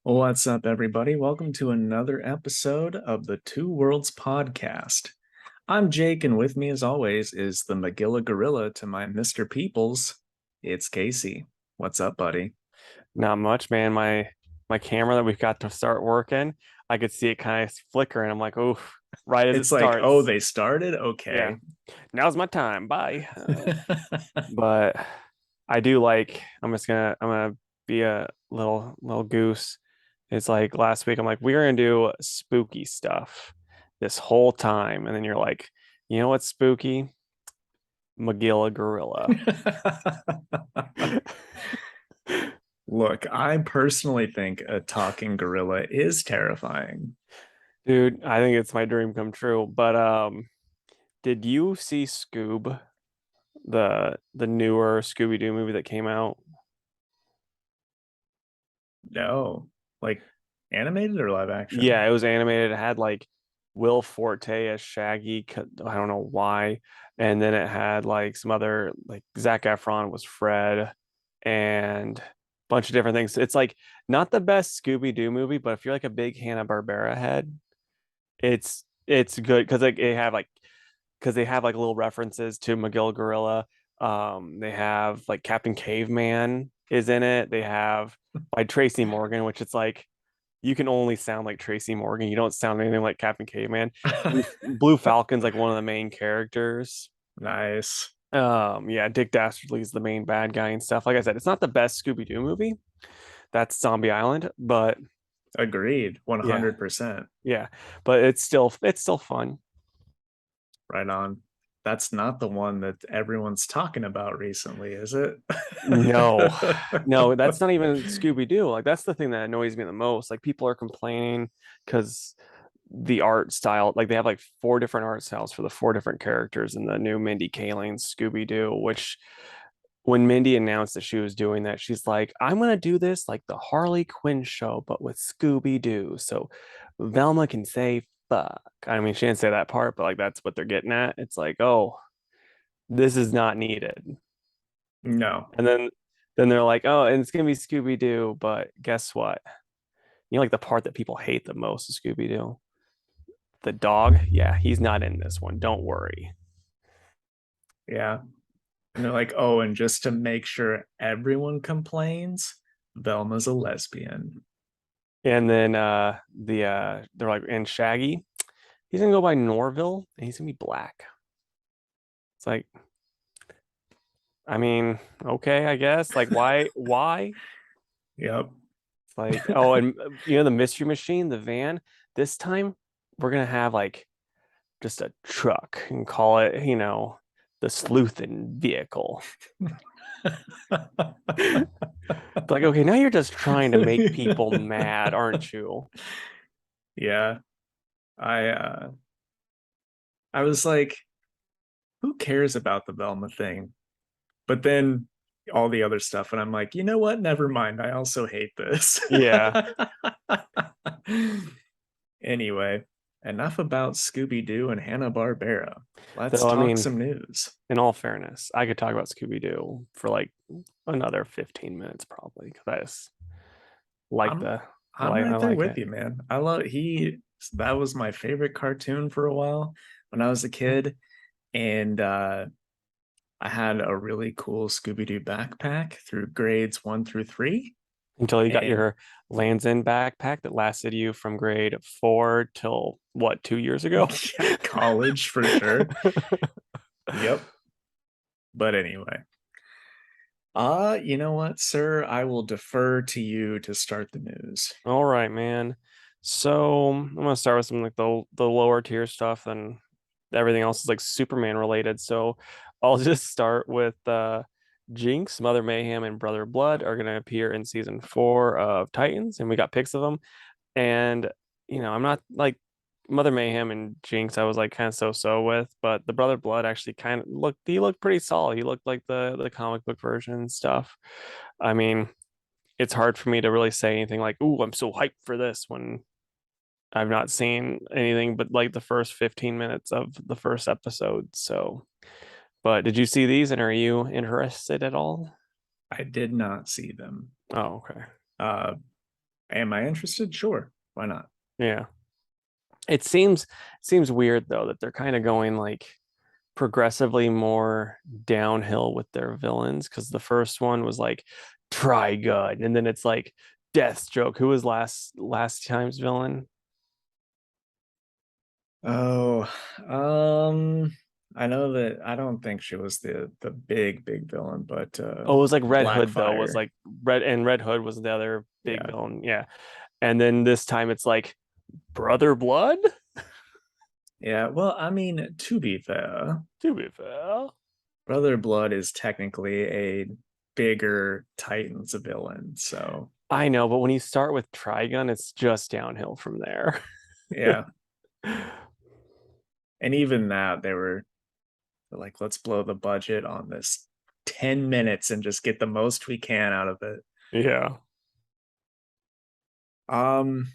What's up, everybody? Welcome to another episode of the Two Worlds podcast. I'm Jake, and with me, as always, is the Magilla Gorilla to my Mr. Peoples. It's Casey. What's up, buddy? Not much, man. My camera that we've got to start working, I could see it kind of flickering. I'm like, oh, right as it It's like, oh, starts. they started? Yeah, Okay. now's my time. Bye. But I do like. I'm gonna be a little goose. It's like last week. I'm like, we're gonna do spooky stuff this whole time, and then you're like, you know what's spooky? Magilla Gorilla. Look, I personally think a talking gorilla is terrifying. Dude, I think it's my dream come true. But did you see Scoob? The newer Scooby-Doo movie that came out. No, like animated or live action? Yeah, it was animated. It had like Will Forte as Shaggy. I don't know why. And then it had like some other like Zac Efron was Fred and a bunch of different things. It's like not the best Scooby-Doo movie, but if you're like a big Hanna-Barbera head, it's good because like they have like little references to McGill Gorilla. They have like Captain Caveman is in it. They have by Tracy Morgan, which it's like you can only sound like Tracy Morgan. You don't sound anything like Captain Caveman. Blue Falcon's like one of the main characters. Nice. Yeah, Dick Dastardly's the main bad guy and stuff. Like I said, it's not the best Scooby-Doo movie. That's Zombie Island, but Agreed. yeah, 100%. yeah, but it's still fun. Right on. That's not the one that everyone's talking about recently, is it? No, no, that's not even Scooby-Doo. Like that's the thing that annoys me the most. Like people are complaining because the art style, like they have like four different art styles for the four different characters in the new Mindy Kaling Scooby-Doo, which when Mindy announced that she was doing that, she's like, I'm gonna do this like the Harley Quinn show, but with Scooby-Doo. So Velma can say fuck. I mean, she didn't say that part, but like that's what they're getting at. It's like, oh, this is not needed. No. And then they're like, oh, and it's gonna be Scooby Doo, but guess what? You know, like the part that people hate the most is Scooby Doo. The dog, yeah, he's not in this one. Don't worry. Yeah. And they're like, oh, and just to make sure everyone complains, Velma's a lesbian. And then they're like, and Shaggy, he's gonna go by Norville and he's gonna be black. It's like, I mean, okay, I guess. Like, why? Why? Yep. It's like, oh, and you know, the Mystery Machine, the van. This time, we're gonna have like just a truck and call it, the sleuthin vehicle. It's like, okay, now you're just trying to make people mad, aren't you? Yeah. I I was like, who cares about the Velma thing? But then all the other stuff, and I'm like, you know what? Never mind. I also hate this. Yeah. Anyway, enough about Scooby Doo and Hanna-Barbera. Let's Though, I talk mean, some news. in all fairness, I could talk about Scooby Doo for like another 15 minutes probably because I just like I'm the I'm I right there like with it. you, man. I love he that was my favorite cartoon for a while when I was a kid. And I had a really cool Scooby-Doo backpack through grades 1 through 3. Until you got And your Lands End backpack that lasted you from grade 4 till what, 2 years ago? yeah, college for sure. Yep. But anyway, you know what, sir? I will defer to you to start the news. All right, man. So I'm gonna start with some like the lower tier stuff, and everything else is like Superman related. So I'll just start with Jinx, Mother Mayhem, and Brother Blood are gonna appear in season 4 of Titans, and we got pics of them. And I'm not like Mother Mayhem and Jinx, I was like kind of so with, but the Brother Blood actually kind of he looked pretty solid. He looked like the comic book version and stuff. I mean, it's hard for me to really say anything like, "Ooh, I'm so hyped for this" when I've not seen anything but like the first 15 minutes of the first episode. So, but did you see these and are you interested at all? I did not see them. Oh, okay. Uh, Am I interested? Sure. Why not? Yeah. It seems weird though that they're kind of going like progressively more downhill with their villains because the first one was like Trigun, and then it's like Deathstroke. Who was last time's villain? Oh, um, I know that I don't think she was the big villain, but Oh, it was like Red Hood though. Was Blackfire. like Red Hood was the other big Yeah. villain. Yeah. And then this time it's like Brother Blood, Yeah. Well, I mean, to be fair, to be fair. Brother Blood is technically a bigger Titans villain. So I know, but when you start with Trigun, it's just downhill from there. yeah. And even that, they were like, let's blow the budget on this 10 minutes and just get the most we can out of it. Yeah. Um,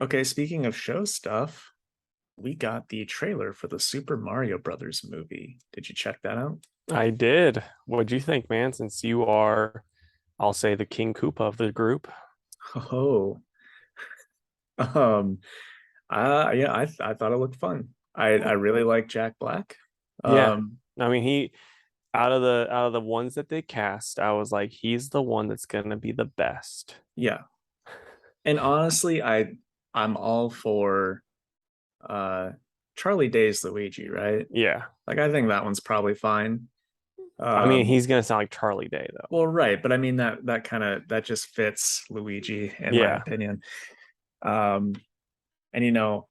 okay, speaking of show stuff, we got the trailer for the Super Mario Brothers movie. Did you check that out? I did. What'd you think, man? Since you are, I'll say, the King Koopa of the group. Oh, um, yeah, I thought it looked fun. I really like Jack Black. Yeah. Um, I mean, he out of the ones that they cast, I was like, he's the one that's gonna be the best. yeah, and honestly, I'm all for uh Charlie Day's Luigi, right? Yeah. Like I think that one's probably fine. I mean, Um, he's gonna sound like Charlie Day though. well, right, but I mean that kind of that just fits Luigi in my Yeah. opinion. Um, and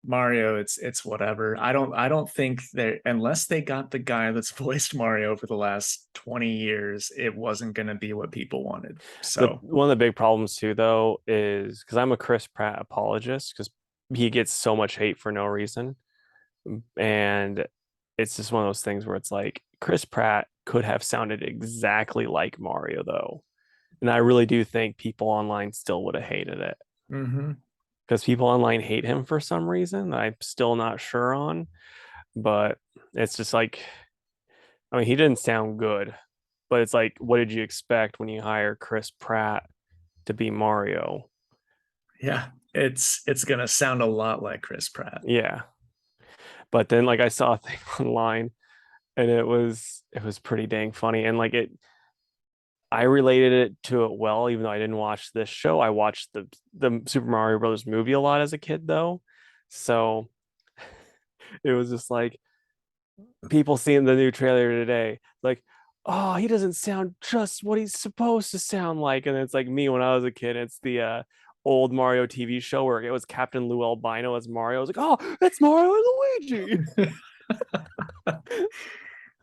Mario, it's whatever. I don't think that unless they got the guy that's voiced Mario for the last 20 years, it wasn't gonna be what people wanted. The So one of the big problems too, though, is because I'm a Chris Pratt apologist because he gets so much hate for no reason. And it's just one of those things where it's like Chris Pratt could have sounded exactly like Mario, though. And I really do think people online still would have hated it mhm. because people online hate him for some reason. I'm still not sure on, but it's just like, I mean, he didn't sound good, but it's like, what did you expect when you hire Chris Pratt to be Mario? Yeah, it's gonna sound a lot like Chris Pratt. Yeah. But then like I saw a thing online and it was pretty dang funny. And like I related it to it well, even though I didn't watch this show. I watched the Super Mario Brothers movie a lot as a kid though. So it was just like people seeing the new trailer today, like, oh, he doesn't sound just what he's supposed to sound like. And it's like me when I was a kid. It's the old Mario TV show where it was Captain Lou Albino as Mario. I was like, oh, it's Mario and Luigi.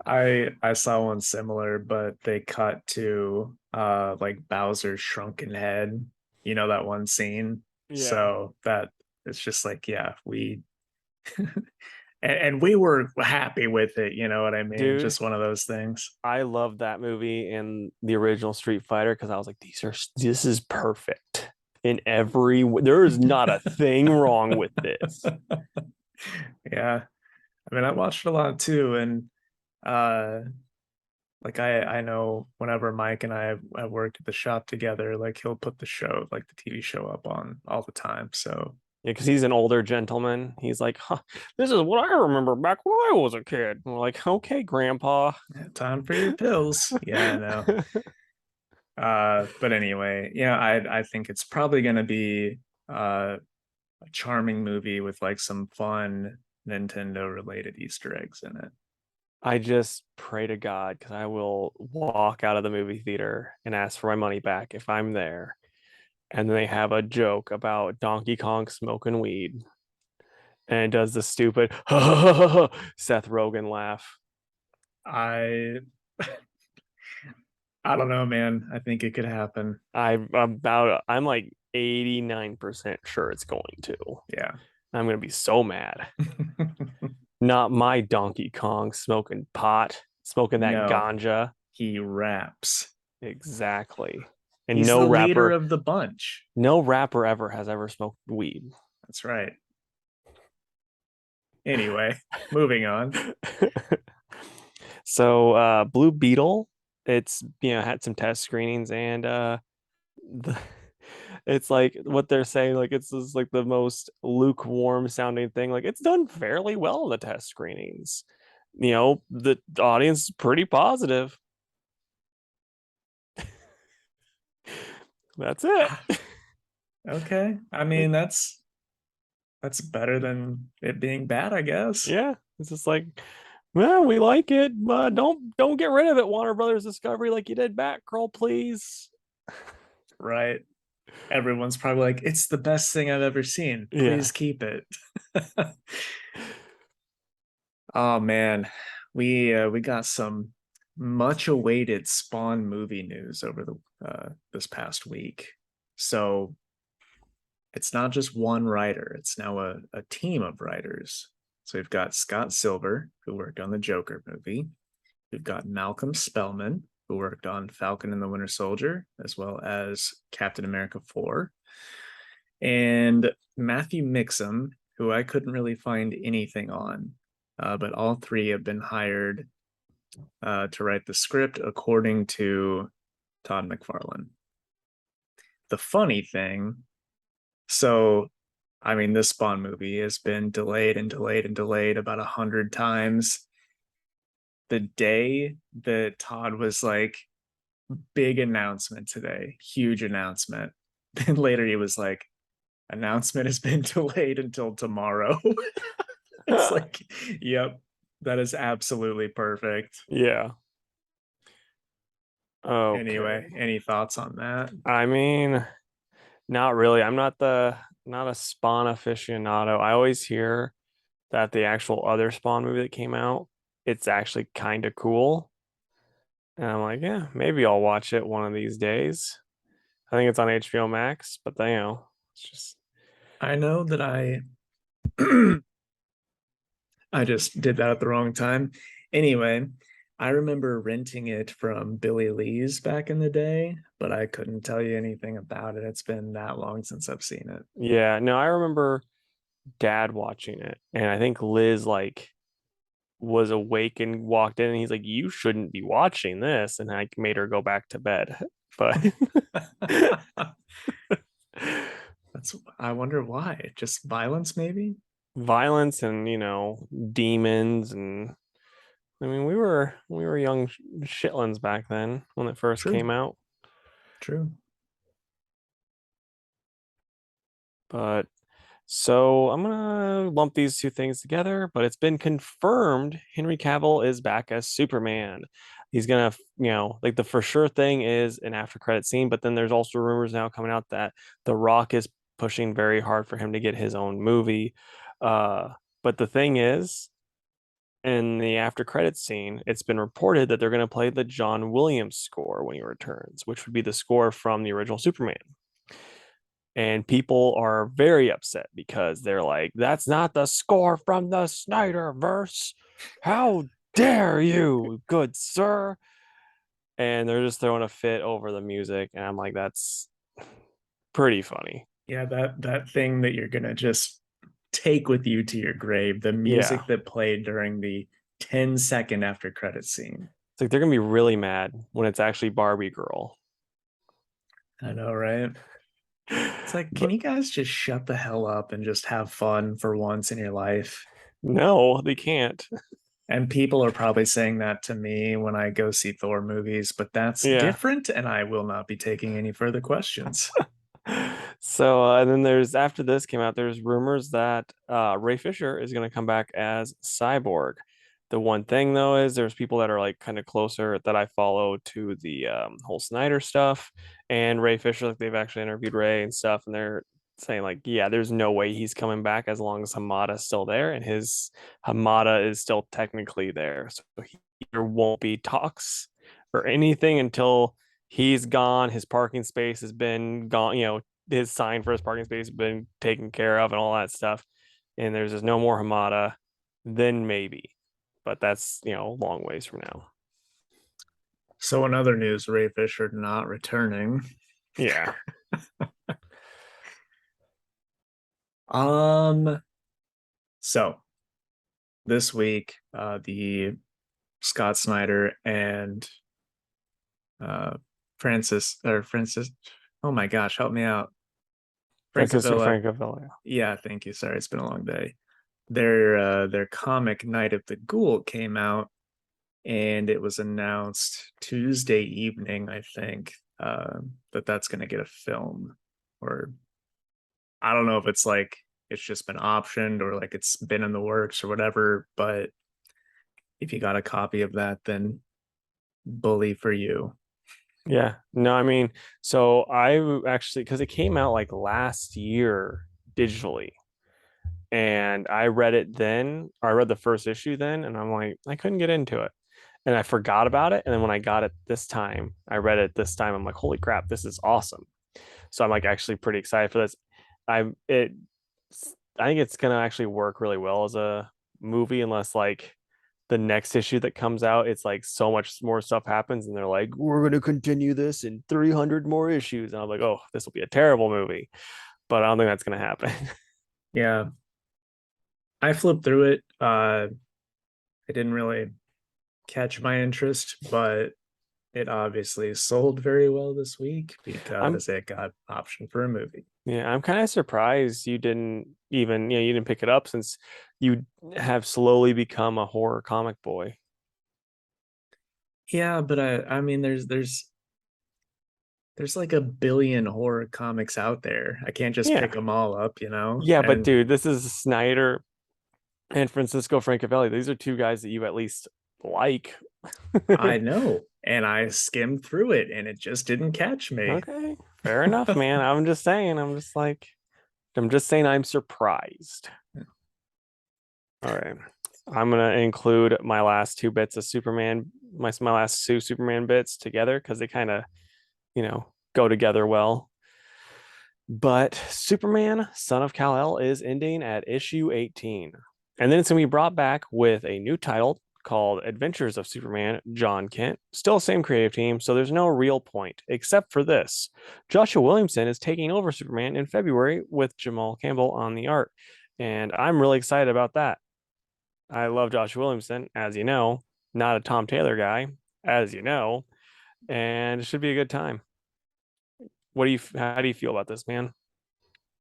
I saw one similar, but they cut to like Bowser's shrunken head. You know that one scene? Yeah. So that it's just like, yeah, we and we were happy with it, you know what I mean? Dude, Just one of those things. I love that movie and the original Street Fighter because I was like, this is perfect in there is not a thing wrong with this. Yeah. I mean, I watched a lot too, and uh like I know whenever Mike and I worked at the shop together, like he'll put the show, like the TV show up on all the time. So Yeah, because he's an older gentleman. He's like, huh, this is what I remember back when I was a kid. And we're like, okay, Grandpa. yeah, time for your pills. Yeah, I know. But anyway, yeah, I think it's probably gonna be a charming movie with like some fun Nintendo related Easter eggs in it. I just pray to God because I will walk out of the movie theater and ask for my money back if I'm there. And then they have a joke about Donkey Kong smoking weed and it does the stupid Seth Rogen laugh. I I don't know, man. I think it could happen. I'm like 89% sure it's going to. Yeah. I'm gonna be so mad. Not my Donkey Kong smoking pot, smoking that No, ganja. he raps. Exactly. And He's the leader of the bunch. no rapper ever smoked weed. That's right. Anyway, moving on. So Blue Beetle, it's had some test screenings and the It's like what they're saying, like it's just like the most lukewarm sounding thing. Like it's done fairly well in the test screenings. The audience is pretty positive. That's it. Okay. I Like, mean, that's better than it being bad, I guess. yeah, it's just like, well, we like it, but don't get rid of it, Warner Brothers Discovery, like you did Batgirl, please. Right. Everyone's probably like, it's the best thing I've ever seen. Yeah. Please keep it. Oh man, we got some much awaited Spawn movie news over the this past week. So it's not just one writer, it's now a team of writers. So we've got Scott Silver, who worked on the Joker movie. We've got Malcolm Spellman, who worked on Falcon and the Winter Soldier, as well as Captain America 4. And Matthew Mixam, who I couldn't really find anything on, but all three have been hired to write the script according to Todd McFarlane. The funny thing, so I mean, this Spawn movie has been delayed and delayed and delayed about 100 times. The day that Todd was like, big announcement today, huge announcement. Then later he was like, announcement has been delayed until tomorrow. It's like, yep, that is absolutely perfect. Yeah. Okay. Anyway, any thoughts on that? I mean, not really. I'm not a Spawn aficionado. I always hear that the actual other Spawn movie that came out, it's actually kind of cool. And I'm like, yeah, maybe I'll watch it one of these days. I think it's on HBO Max, but it's just I know that I just did that at the wrong time. Anyway, I remember renting it from Billy Lee's back in the day, but I couldn't tell you anything about it. It's been that long since I've seen it. yeah. No, I remember Dad watching it, and I think Liz like was awake and walked in, and he's like, "You shouldn't be watching this," and I made her go back to bed. But That's I wonder why. Just violence, maybe? violence and demons and I mean we were young shitlins back then when it first True, came out. true. But so I'm gonna lump these two things together, but it's been confirmed Henry Cavill is back as Superman. He's gonna, like the for sure thing is an after credit scene, but then there's also rumors now coming out that The Rock is pushing very hard for him to get his own movie. But the thing is, in the after credit scene, it's been reported that they're going to play the John Williams score when he returns, which would be the score from the original Superman. And people are very upset because they're like, that's not the score from the Snyderverse. How dare you, good sir? And they're just throwing a fit over the music. And I'm like, that's pretty funny. Yeah, that thing that you're gonna just take with you to your grave, the Yeah. music that played during the 10-second after credit scene. It's like they're going to be really mad when it's actually Barbie Girl. I know, right? It's like, can But you guys just shut the hell up and just have fun for once in your life? no, they can't. And people are probably saying that to me when I go see Thor movies, but that's Yeah. different, and I will not be taking any further questions. So and then there's after this came out, there's rumors that Ray Fisher is going to come back as Cyborg. The one thing though is there's people that are like kind of closer that I follow to the whole Snyder stuff and Ray Fisher, like they've actually interviewed Ray and stuff, and they're saying like, yeah, there's no way he's coming back as long as Hamada's still there, and his Hamada is still technically there, so there won't be talks or anything until he's gone. His parking space has been gone, his sign for his parking space has been taken care of and all that stuff. And there's just no more Hamada, then maybe. But that's, long ways from now. So in other news, Ray Fisher not returning. Yeah. Um, so this week, the Scott Snyder and uh Francis, oh my gosh, help me out. Francisco Francavilla. Francavilla. Yeah, thank you. Sorry, it's been a long day. Their comic Night of the Ghoul came out, and it was announced Tuesday evening, I think, that that's going to get a film. Or I don't know if it's like it's just been optioned or like it's been in the works or whatever. But if you got a copy of that, then bully for you. Yeah. No, I mean, so I actually, because it came out like last year digitally, and I read it then, or I read the first issue then, and I'm like, I couldn't get into it. And I forgot about it. And then when I got it this time, I read it this time, I'm like, holy crap, this is awesome. So I'm like actually pretty excited for this. I it I think it's gonna actually work really well as a movie, unless like the next issue that comes out, it's like so much more stuff happens, and they're like, we're gonna continue this in 300 more issues, and I'm like, oh, this will be a terrible movie. But I don't think that's gonna happen. Yeah, I flipped through it. It didn't really catch my interest, but it obviously sold very well this week I'm because it got optioned for a movie. Yeah, I'm kind of surprised you didn't even, you didn't pick it up since you have slowly become a horror comic boy. Yeah, but I mean there's like a billion horror comics out there. I can't just pick Yeah. them all up, Yeah, but And dude, this is Snyder and Francisco Francavilla. These are two guys that you at least like. I know. And I skimmed through it and it just didn't catch me. Okay, fair enough, man. I'm just saying, I'm just saying I'm surprised. All right. I'm gonna include my last two bits of Superman, my last two Superman bits together because they kind of, go together well. But Superman, Son of Kal-El is ending at issue 18. And then it's going to be brought back with a new title called Adventures of Superman, John Kent. Still same creative team, so there's no real point, except for this. Joshua Williamson is taking over Superman in February with Jamal Campbell on the art. And I'm really excited about that. I love Joshua Williamson, as you know, not a Tom Taylor guy, as you know, and it should be a good time. How do you feel about this, man?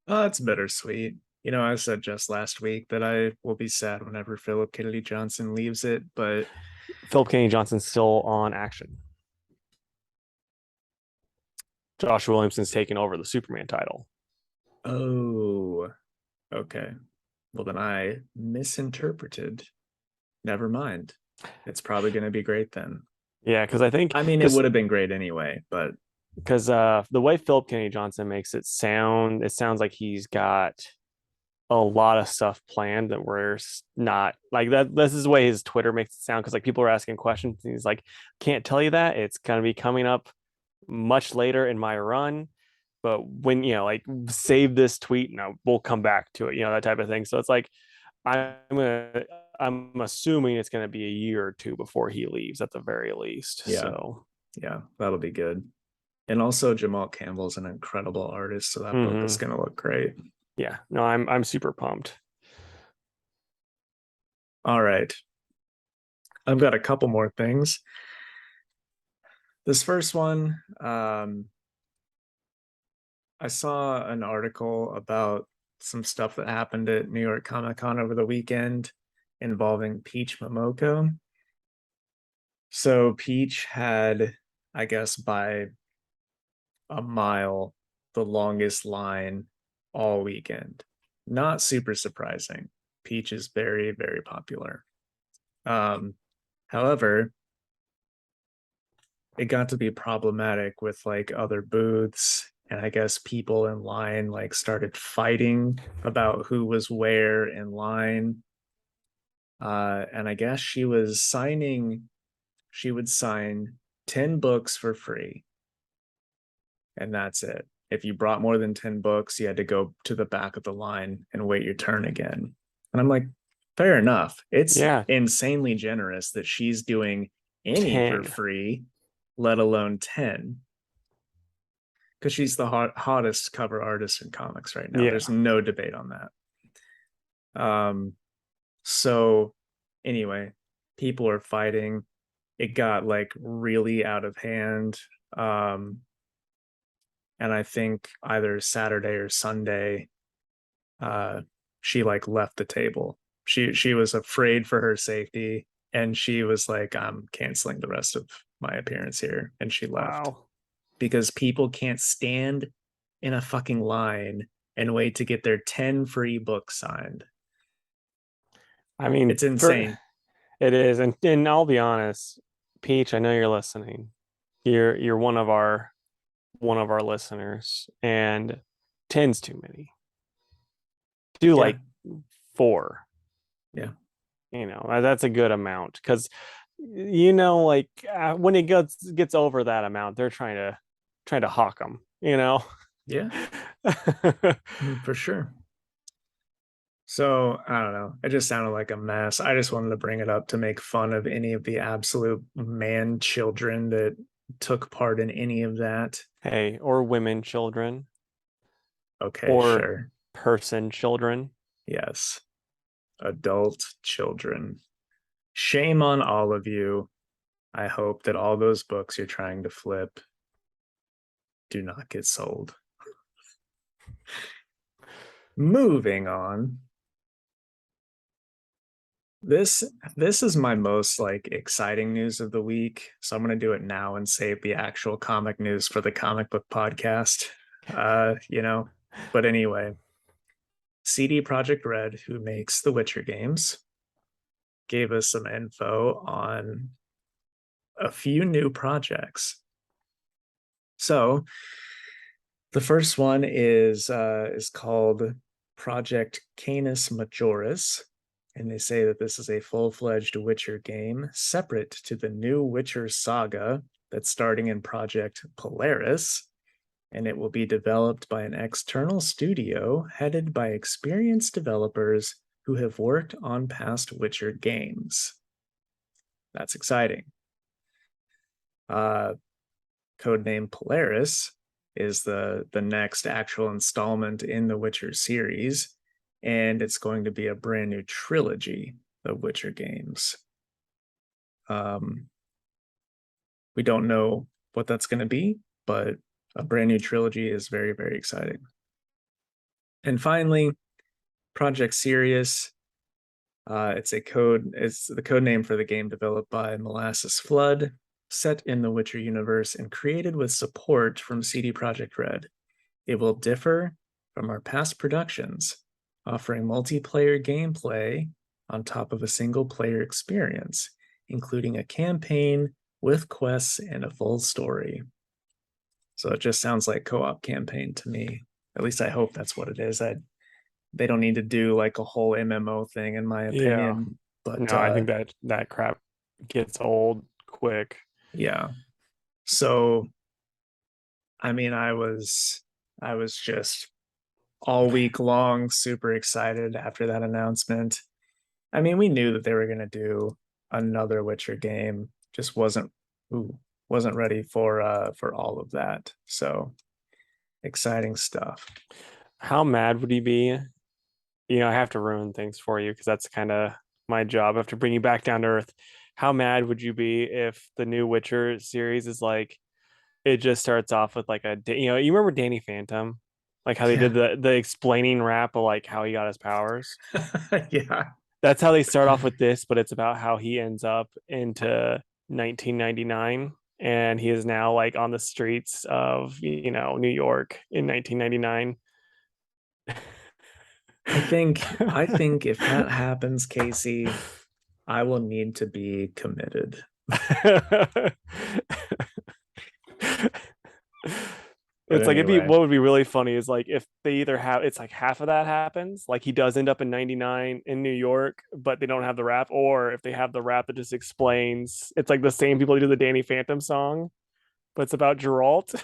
Oh, it's bittersweet. I said just last week that I will be sad whenever Philip Kennedy Johnson leaves it, but Philip Kennedy Johnson's still on action. Joshua Williamson's taken over the Superman title. oh, okay. Well, then I misinterpreted. Never mind. It's probably going to be great then. Yeah, because I think I mean, it would have been great anyway, but because the way Philip Kennedy Johnson makes it sound, it sounds like he's got a lot of stuff planned that we're not like that. This is the way his Twitter makes it sound because like people are asking questions and he's like, can't tell you that. It's gonna be coming up much later in my run. But when like save this tweet and we'll come back to it, that type of thing. So it's like I'm gonna I'm assuming it's gonna be a year or two before he leaves at the very least. yeah, So yeah, that'll be good. And also, Jamal Campbell's an incredible artist, so that book is mhm. going to look great. Yeah, no, I'm super pumped. All right. I've got a couple more things. This first one, I saw an article about some stuff that happened at New York Comic Con over the weekend involving Peach Momoko. So Peach had, I guess, by a mile, the longest line all weekend. Not super surprising. Peach is very, very popular. Um, However, it got to be problematic with like other booths, and I guess people in line like started fighting about who was where in line. And I guess she would sign 10 books for free, and that's it. If you brought more than 10 books, you had to go to the back of the line and wait your turn again. And I'm like, fair enough. It's Yeah, insanely generous that she's doing any for 10. free, let alone 10. Because she's the hottest cover artist in comics right now. There's Yeah. no debate on that. So anyway, people are fighting. It got like really out of hand. and I think either Saturday or Sunday, uh, she like left the table. She was afraid for her safety, and she was like, "I'm canceling the rest of my appearance here," and she left Wow. because people can't stand in a fucking line and wait to get their 10 free books signed. I mean, It's for insane. it is, and I'll be honest, Peach, I know you're listening. You're one of our listeners, and 10's too many. Do Yeah. like 4. Yeah. That's a good amount because like when it gets over that amount, they're trying to hawk them. Yeah. For sure. So I don't know. It just sounded like a mess. I just wanted to bring it up to make fun of any of the absolute man children that took part in any of that. Hey, or women children, Okay, or sure. person children. Yes. Adult children. Shame on all of you. I hope that all those books you're trying to flip do not get sold. Moving on. This this is my most like exciting news of the week. So I'm gonna do it now and save the actual comic news for the comic book podcast. You know. But anyway, CD Projekt Red, who makes the Witcher games, gave us some info on a few new projects. So the first one is called Project Canis Majoris, and they say that this is a full-fledged Witcher game separate to the new Witcher saga that's starting in Project Polaris, and it will be developed by an external studio headed by experienced developers who have worked on past Witcher games. That's exciting. Uh, Codename Polaris is the next actual installment in the Witcher series, and it's going to be a brand new trilogy of Witcher games. We don't know what that's going to be, but a brand new trilogy is very, very exciting. And finally, Project Sirius. It's the code name for the game developed by Molasses Flood, set in the Witcher universe and created with support from CD Projekt Red. It will differ from our past productions, offering multiplayer gameplay on top of a single player experience, including a campaign with quests and a full story. So it just sounds like co-op campaign to me. At least I hope that's what it is. They don't need to do like a whole MMO thing, in my Yeah. opinion. But No, I think that crap gets old quick. yeah. So I mean, I was just all week long super excited after that announcement. I mean, we knew that they were gonna do another Witcher game, just ooh, wasn't ready for all of that. So exciting stuff. How mad would you be? I have to ruin things for you because that's kind of my job. I have to bring you back down to earth. How mad would you be if the new Witcher series is like it just starts off with like you remember Danny Phantom, like how they did Yeah. the explaining rap of like how he got his powers. Yeah. That's how they start off with this, but it's about how he ends up into 1999 and he is now like on the streets of New York in 1999. I think if that happens, Casey, I will need to be committed. But It's like anyway, what would be really funny is like if they either have it's like half of that happens, like he does end up in 99 in New York, but they don't have the rap, or if they have the rap that just explains it's like the same people who do the Danny Phantom song, but it's about Geralt.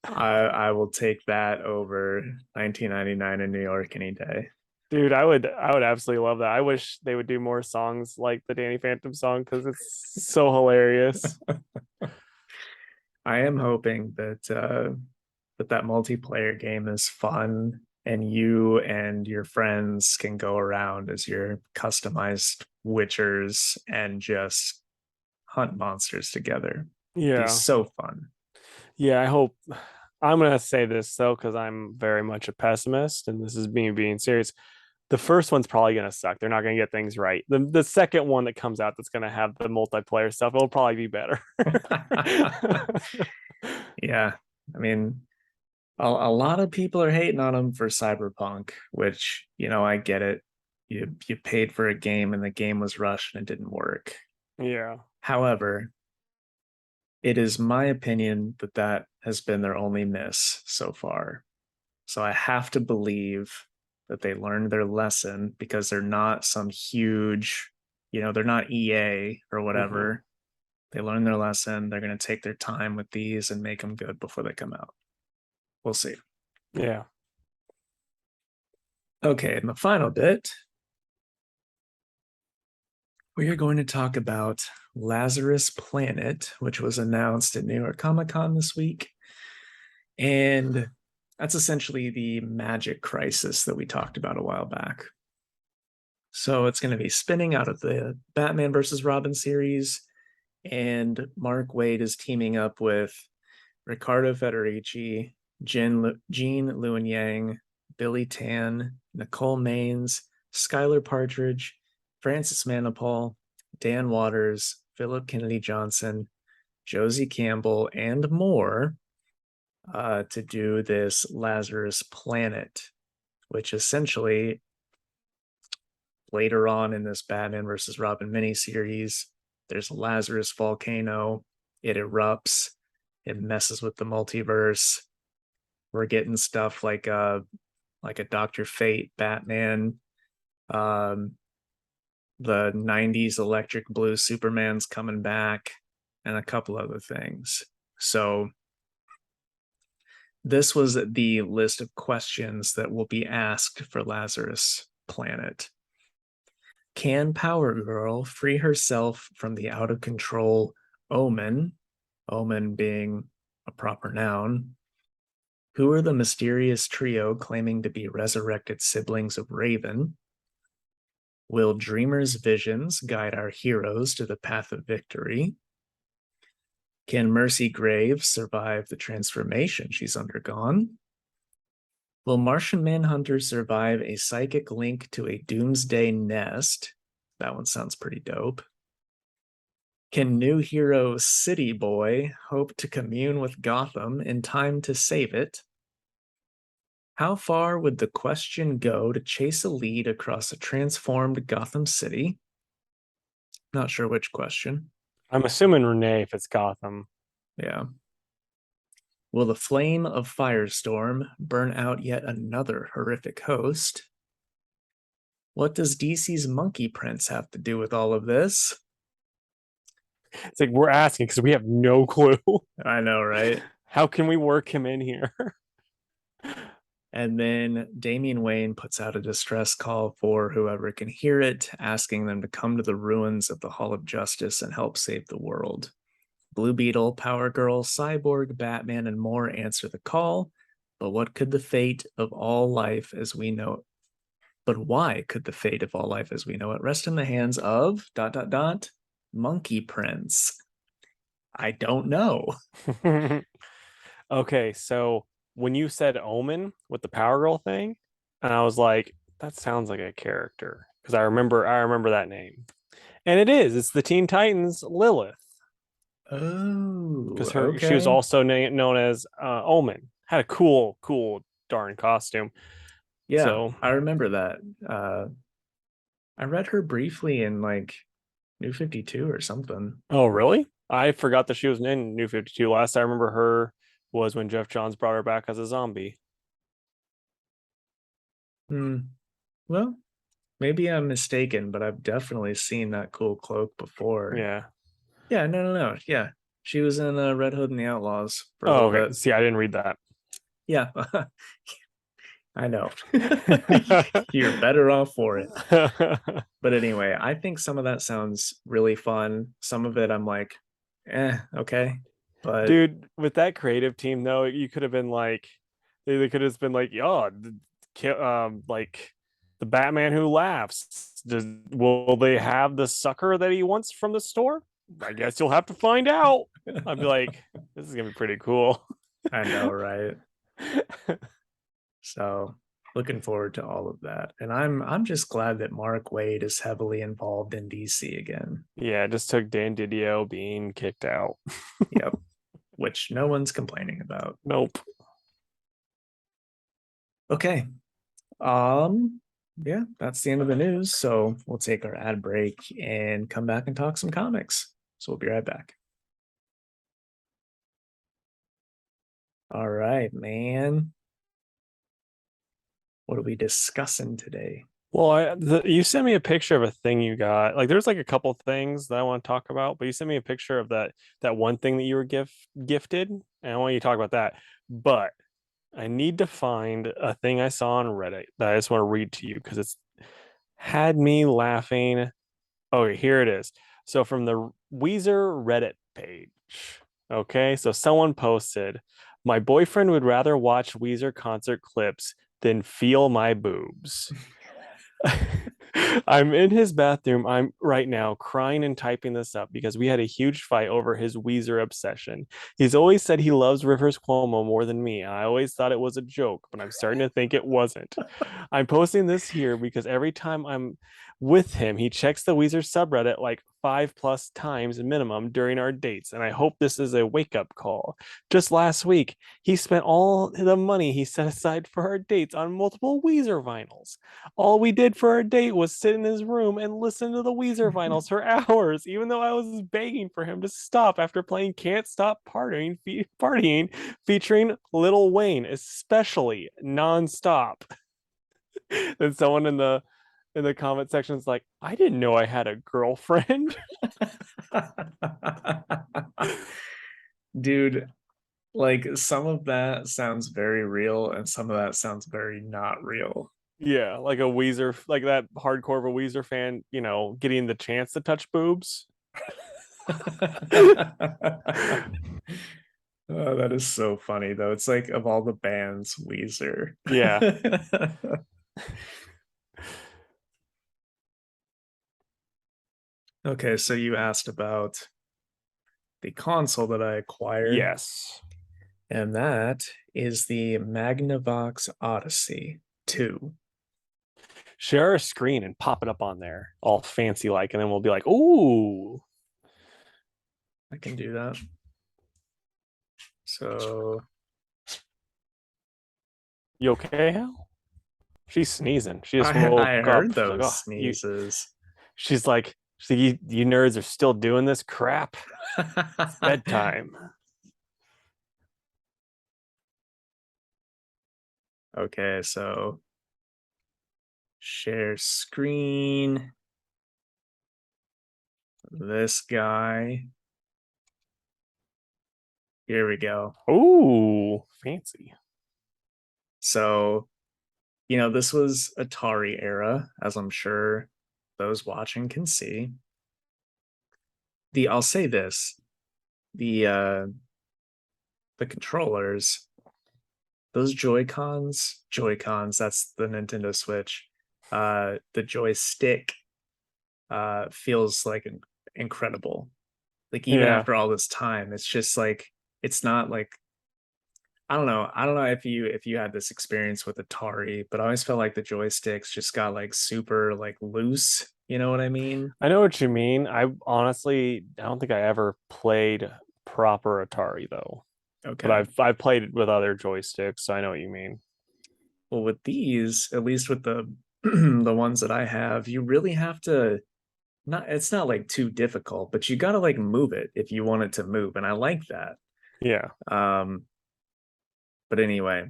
I will take that over 1999 in New York any day. Dude, I would absolutely love that. I wish they would do more songs like the Danny Phantom song because it's so hilarious. I am hoping that multiplayer game is fun and you and your friends can go around as your customized witchers and just hunt monsters together. Be Yeah. so fun. Yeah, I'm gonna say this though, because I'm very much a pessimist, and this is me being serious. The first one's probably gonna suck. They're not gonna get things right. The second one that comes out that's gonna have the multiplayer stuff, it'll probably be better. Yeah, I mean, a lot of people are hating on him for Cyberpunk, which, I get it. You paid for a game and the game was rushed and it didn't work. Yeah. However, it is my opinion that that has been their only miss so far. So I have to believe that they learned their lesson because they're not some huge, they're not EA or Hmm. whatever. They learned their lesson. They're going to take their time with these and make them good before they come out. We'll see. Yeah. Okay, in the final bit, we are going to talk about Lazarus Planet, which was announced at New York Comic Con this week. And that's essentially the magic crisis that we talked about a while back. So it's going to be spinning out of the Batman versus Robin series. And Mark Waid is teaming up with Riccardo Federici, Jean Lewin Yang, Billy Tan, Nicole Maines, Skylar Partridge, Francis Manipal, Dan Waters, Philip Kennedy Johnson, Josie Campbell, and more to do this Lazarus Planet, which essentially later on in this Batman versus Robin miniseries, there's a Lazarus volcano. It erupts. It messes with the multiverse. We're getting stuff like a Doctor Fate Batman, um, the '90s Electric Blue Superman's coming back, and a couple other things. So this was the list of questions that will be asked for Lazarus Planet. Can Power Girl free herself from the out of control Omen? Omen being a proper noun. Who are the mysterious trio claiming to be resurrected siblings of Raven? Will Dreamer's visions guide our heroes to the path of victory? Can Mercy Graves survive the transformation she's undergone? Will Martian Manhunter survive a psychic link to a doomsday nest? That one sounds pretty dope. Can new hero City Boy hope to commune with Gotham in time to save it? How far would the question go to chase a lead across a transformed Gotham City? Not sure which question. I'm assuming Renee if it's Gotham. Yeah. Will the flame of Firestorm burn out yet another horrific host? What does DC's Monkey Prince have to do with all of this? It's like we're asking because we have no clue. I know, right? How can we work him in here? And then Damian Wayne puts out a distress call for whoever can hear it, asking them to come to the ruins of the Hall of Justice and help save the world. Blue Beetle, Power Girl, Cyborg, Batman, and more answer the call. But what could the fate of all life as we know it? But why could the fate of all life as we know it rest in the hands of ... Monkey Prince? I don't know. Okay, so when you said Omen with the Power Girl thing, and I was like, that sounds like a character because I remember that name. And it is. It's the Teen Titans Lilith Oh, because her she was okay. also known as Omen. Had a cool darn costume. Yeah, So, I remember that. I read her briefly in like New 52 or something. oh really? I forgot that she was in New 52. Last I remember her was when Jeff Johns brought her back as a zombie. Hmm. Well, maybe I'm mistaken, but I've definitely seen that cool cloak before. Yeah. Yeah, no. Yeah. She was in Red Hood and the Outlaws for a Oh, little okay. bit. See, I didn't read that. Yeah, I know. You're better off for it. But anyway, I think some of that sounds really fun. Some of it I'm like, okay. But Dude, with that creative team though, you could have been like they could have been like, oh, like the Batman who laughs. Will they have the sucker that he wants from the store? I guess you'll have to find out. I'd be like, this is gonna be pretty cool. I know, right? So looking forward to all of that. And I'm just glad that Mark Waid is heavily involved in DC again. Yeah, it just took Dan Didio being kicked out. Yep. Which no one's complaining about. Nope. Okay. Um, yeah, that's the end of the news. So we'll take our ad break and come back and talk some comics. So we'll be right back. All right, man. What are we discussing today? Well, you sent me a picture of a thing you got. Like, there's like a couple things that I want to talk about, but you sent me a picture of that one thing that you were gifted, and I want you to talk about that. But I need to find a thing I saw on Reddit that I just want to read to you because it's had me laughing. Okay, here it is. So from the Weezer Reddit page. Okay, so someone posted, my boyfriend would rather watch Weezer concert clips than feel my boobs. I'm in his bathroom. I'm right now crying and typing this up because we had a huge fight over his Weezer obsession. He's always said he loves Rivers Cuomo more than me. I always thought it was a joke, but I'm starting to think it wasn't. I'm posting this here because every time I'm with him, he checks the Weezer subreddit like 5+ times minimum during our dates, and I hope this is a wake up call. Just last week, he spent all the money he set aside for our dates on multiple Weezer vinyls. All we did for our date was sit in his room and listen to the Weezer vinyls for hours, even though I was begging for him to stop after playing Can't Stop Partying featuring Lil Wayne, especially nonstop. Then someone in the comment section is like, I didn't know I had a girlfriend. Dude, like some of that sounds very real and some of that sounds very not real. Yeah, like a Weezer, like that hardcore of a Weezer fan, getting the chance to touch boobs. Oh, that is so funny though. It's like of all the bands, Weezer. Yeah. Okay, so you asked about the console that I acquired, Yes. and that is the Magnavox Odyssey 2. Share a screen and pop it up on there, all fancy like, and then we'll be like, "Ooh, I can do that. So you okay, Hal?" She's sneezing. She just I woke heard up. She's like, those "Oh, you." sneezes. She's like, "You nerds are still doing this crap. It's bedtime." Okay, so share screen. This guy. Here we go. Ooh, fancy. So, this was Atari era, as I'm sure those watching can see. I'll say this, the controllers, those Joy-Cons, that's the Nintendo Switch. The joystick feels like incredible. Like even Yeah, after all this time, it's just like it's not like I don't know. I don't know if you had this experience with Atari, but I always felt like the joysticks just got like super like loose. You know what I mean? I know what you mean. I don't think I ever played proper Atari though, but Okay. I've played with other joysticks, so I know what you mean. Well, with these, at least with the the ones that I have, you really have to not it's not like too difficult, but you gotta like move it if you want it to move. And I like that. Yeah. Um, but anyway,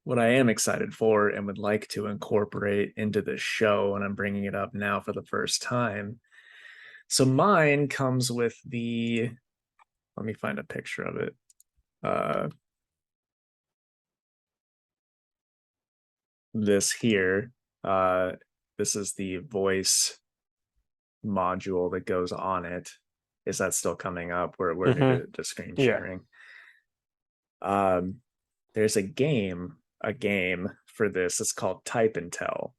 what I am excited for and would like to incorporate into this show, and I'm bringing it up now for the first time. So mine comes with let me find a picture of it. Uh, this here, uh, this is the voice module that goes on it. Is that still coming up? We're new Mm-hmm. to screen Yeah. sharing. Um, there's a game for this. It's called Type and Tell,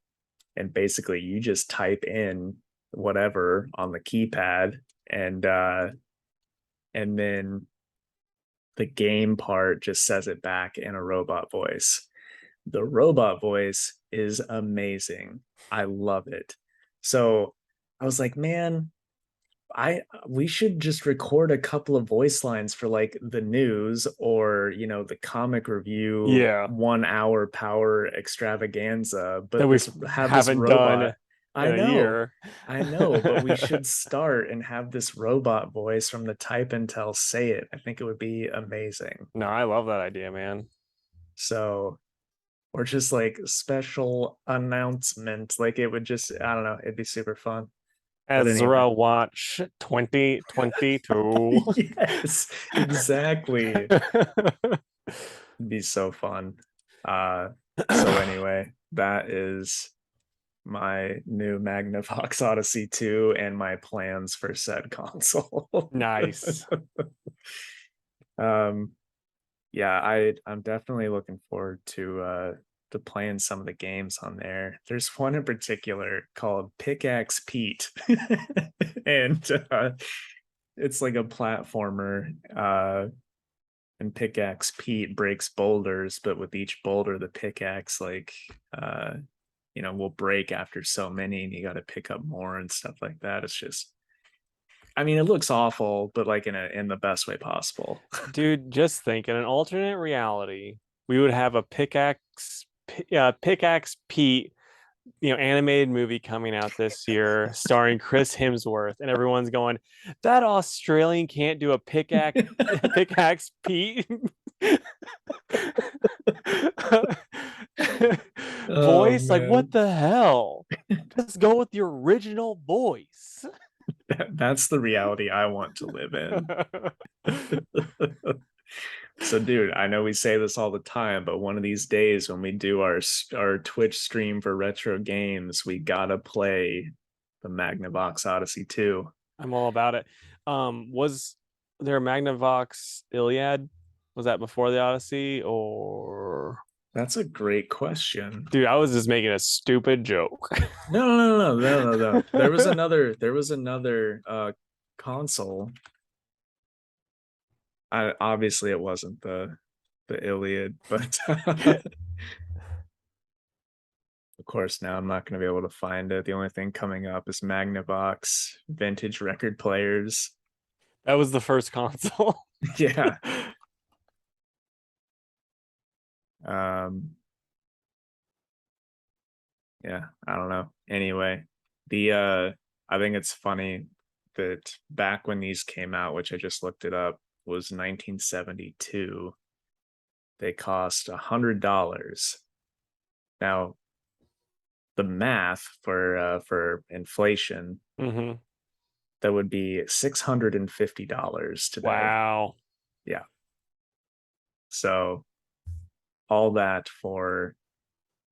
and basically you just type in whatever on the keypad, and then the game part just says it back in a robot voice. The robot voice is amazing. I love it. So I was like, man, I we should just record a couple of voice lines for like the news or the comic review Yeah, 1 hour power extravaganza, that but we this have this haven't done robot. in I a know, year. I know, but we should start and have this robot voice from the Type Intel say it. I think it would be amazing. No, I love that idea, man. So, or just like special announcement, like it would just, I don't know, it'd be super fun. But anyway. Azrael Watch 2022. Yes, exactly. It'd be so fun. Uh, so anyway, that is my new Magnavox Odyssey 2 and my plans for said console. Nice. um, yeah, I'm definitely looking forward to playing some of the games on there. There's one in particular called Pickaxe Pete, and it's like a platformer. And Pickaxe Pete breaks boulders, but with each boulder, the pickaxe will break after so many, and you got to pick up more and stuff like that. It's just, I mean, it looks awful, but like in the best way possible. Dude, just think in an alternate reality, we would have a Pickaxe Pete, animated movie coming out this year starring Chris Hemsworth, and everyone's going, that Australian can't do a Pickaxe Pete Oh voice. Like, what man. the hell? Just go with your original voice. That's the reality I want to live in. So, dude, I know we say this all the time, but one of these days when we do our Twitch stream for retro games, we gotta play the Magnavox Odyssey 2. I'm all about it. Was there a Magnavox Iliad? Was that before the Odyssey, or That's a great question. dude, I was just making a stupid joke. No. There was another console. Obviously it wasn't the Iliad, but of course now I'm not going to be able to find it. The only thing coming up is Magnavox vintage record players. That was the first console. Yeah. Um yeah, I don't know. Anyway, the I think it's funny that back when these came out, which I just looked it up, was 1972. They cost $100. Now, the math for inflation, Mm-hmm. that would be $650 today. Wow. Yeah. So all that for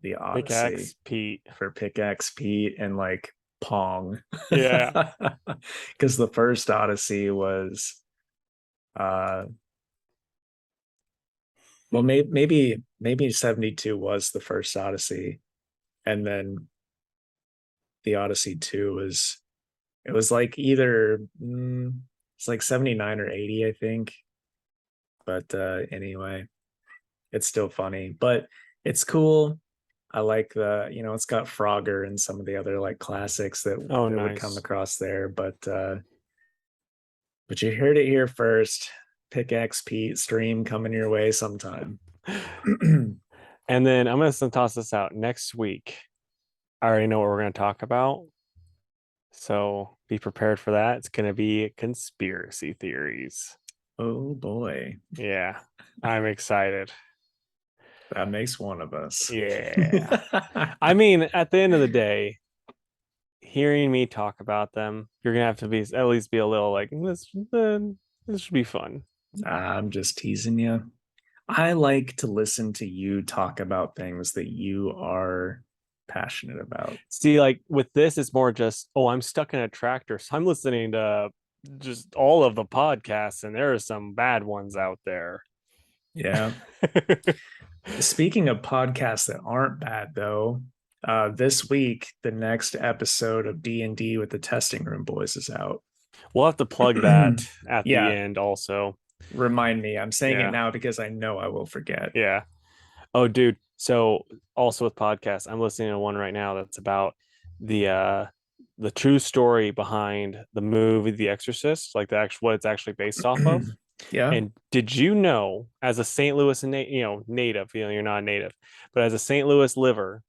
the Pickaxe Odyssey, Pete. for Pickaxe Pete and like Pong. Yeah. Because the first Odyssey was uh well maybe 72 was the first Odyssey, and then the Odyssey 2 was, it was like either it's like 79 or 80, I think. But anyway, it's still funny, but it's cool. I like it's got Frogger and some of the other like classics that Oh, would come nice. across there. But you heard it here first. Pickaxe Pete stream coming your way sometime. And then I'm gonna toss this out next week. I already know what we're gonna talk about. So be prepared for that. It's gonna be conspiracy theories. Oh boy, Yeah, I'm excited. that makes one of us. Yeah. I mean, at the end of the day, hearing me talk about them, you're gonna have to be at least be a little like this should be fun. I'm just teasing you. I like to listen to you talk about things that you are passionate about. See, like with this, it's more just, oh, I'm stuck in a tractor, so I'm listening to just all of the podcasts, and there are some bad ones out there. Yeah. Speaking of podcasts that aren't bad, though, this week the next episode of D&D with the Testing Room Boys is out. We'll have to plug that at the Yeah, end also. Remind me. I'm saying it Yeah. now because I know I will forget. Yeah. Oh, dude. So also with podcasts, I'm listening to one right now that's about the uh the true story behind the movie The Exorcist, like the actual what it's actually based off of. Yeah, And did you know, as a St. Louis native, you're not a native, but as a St. Louis liver,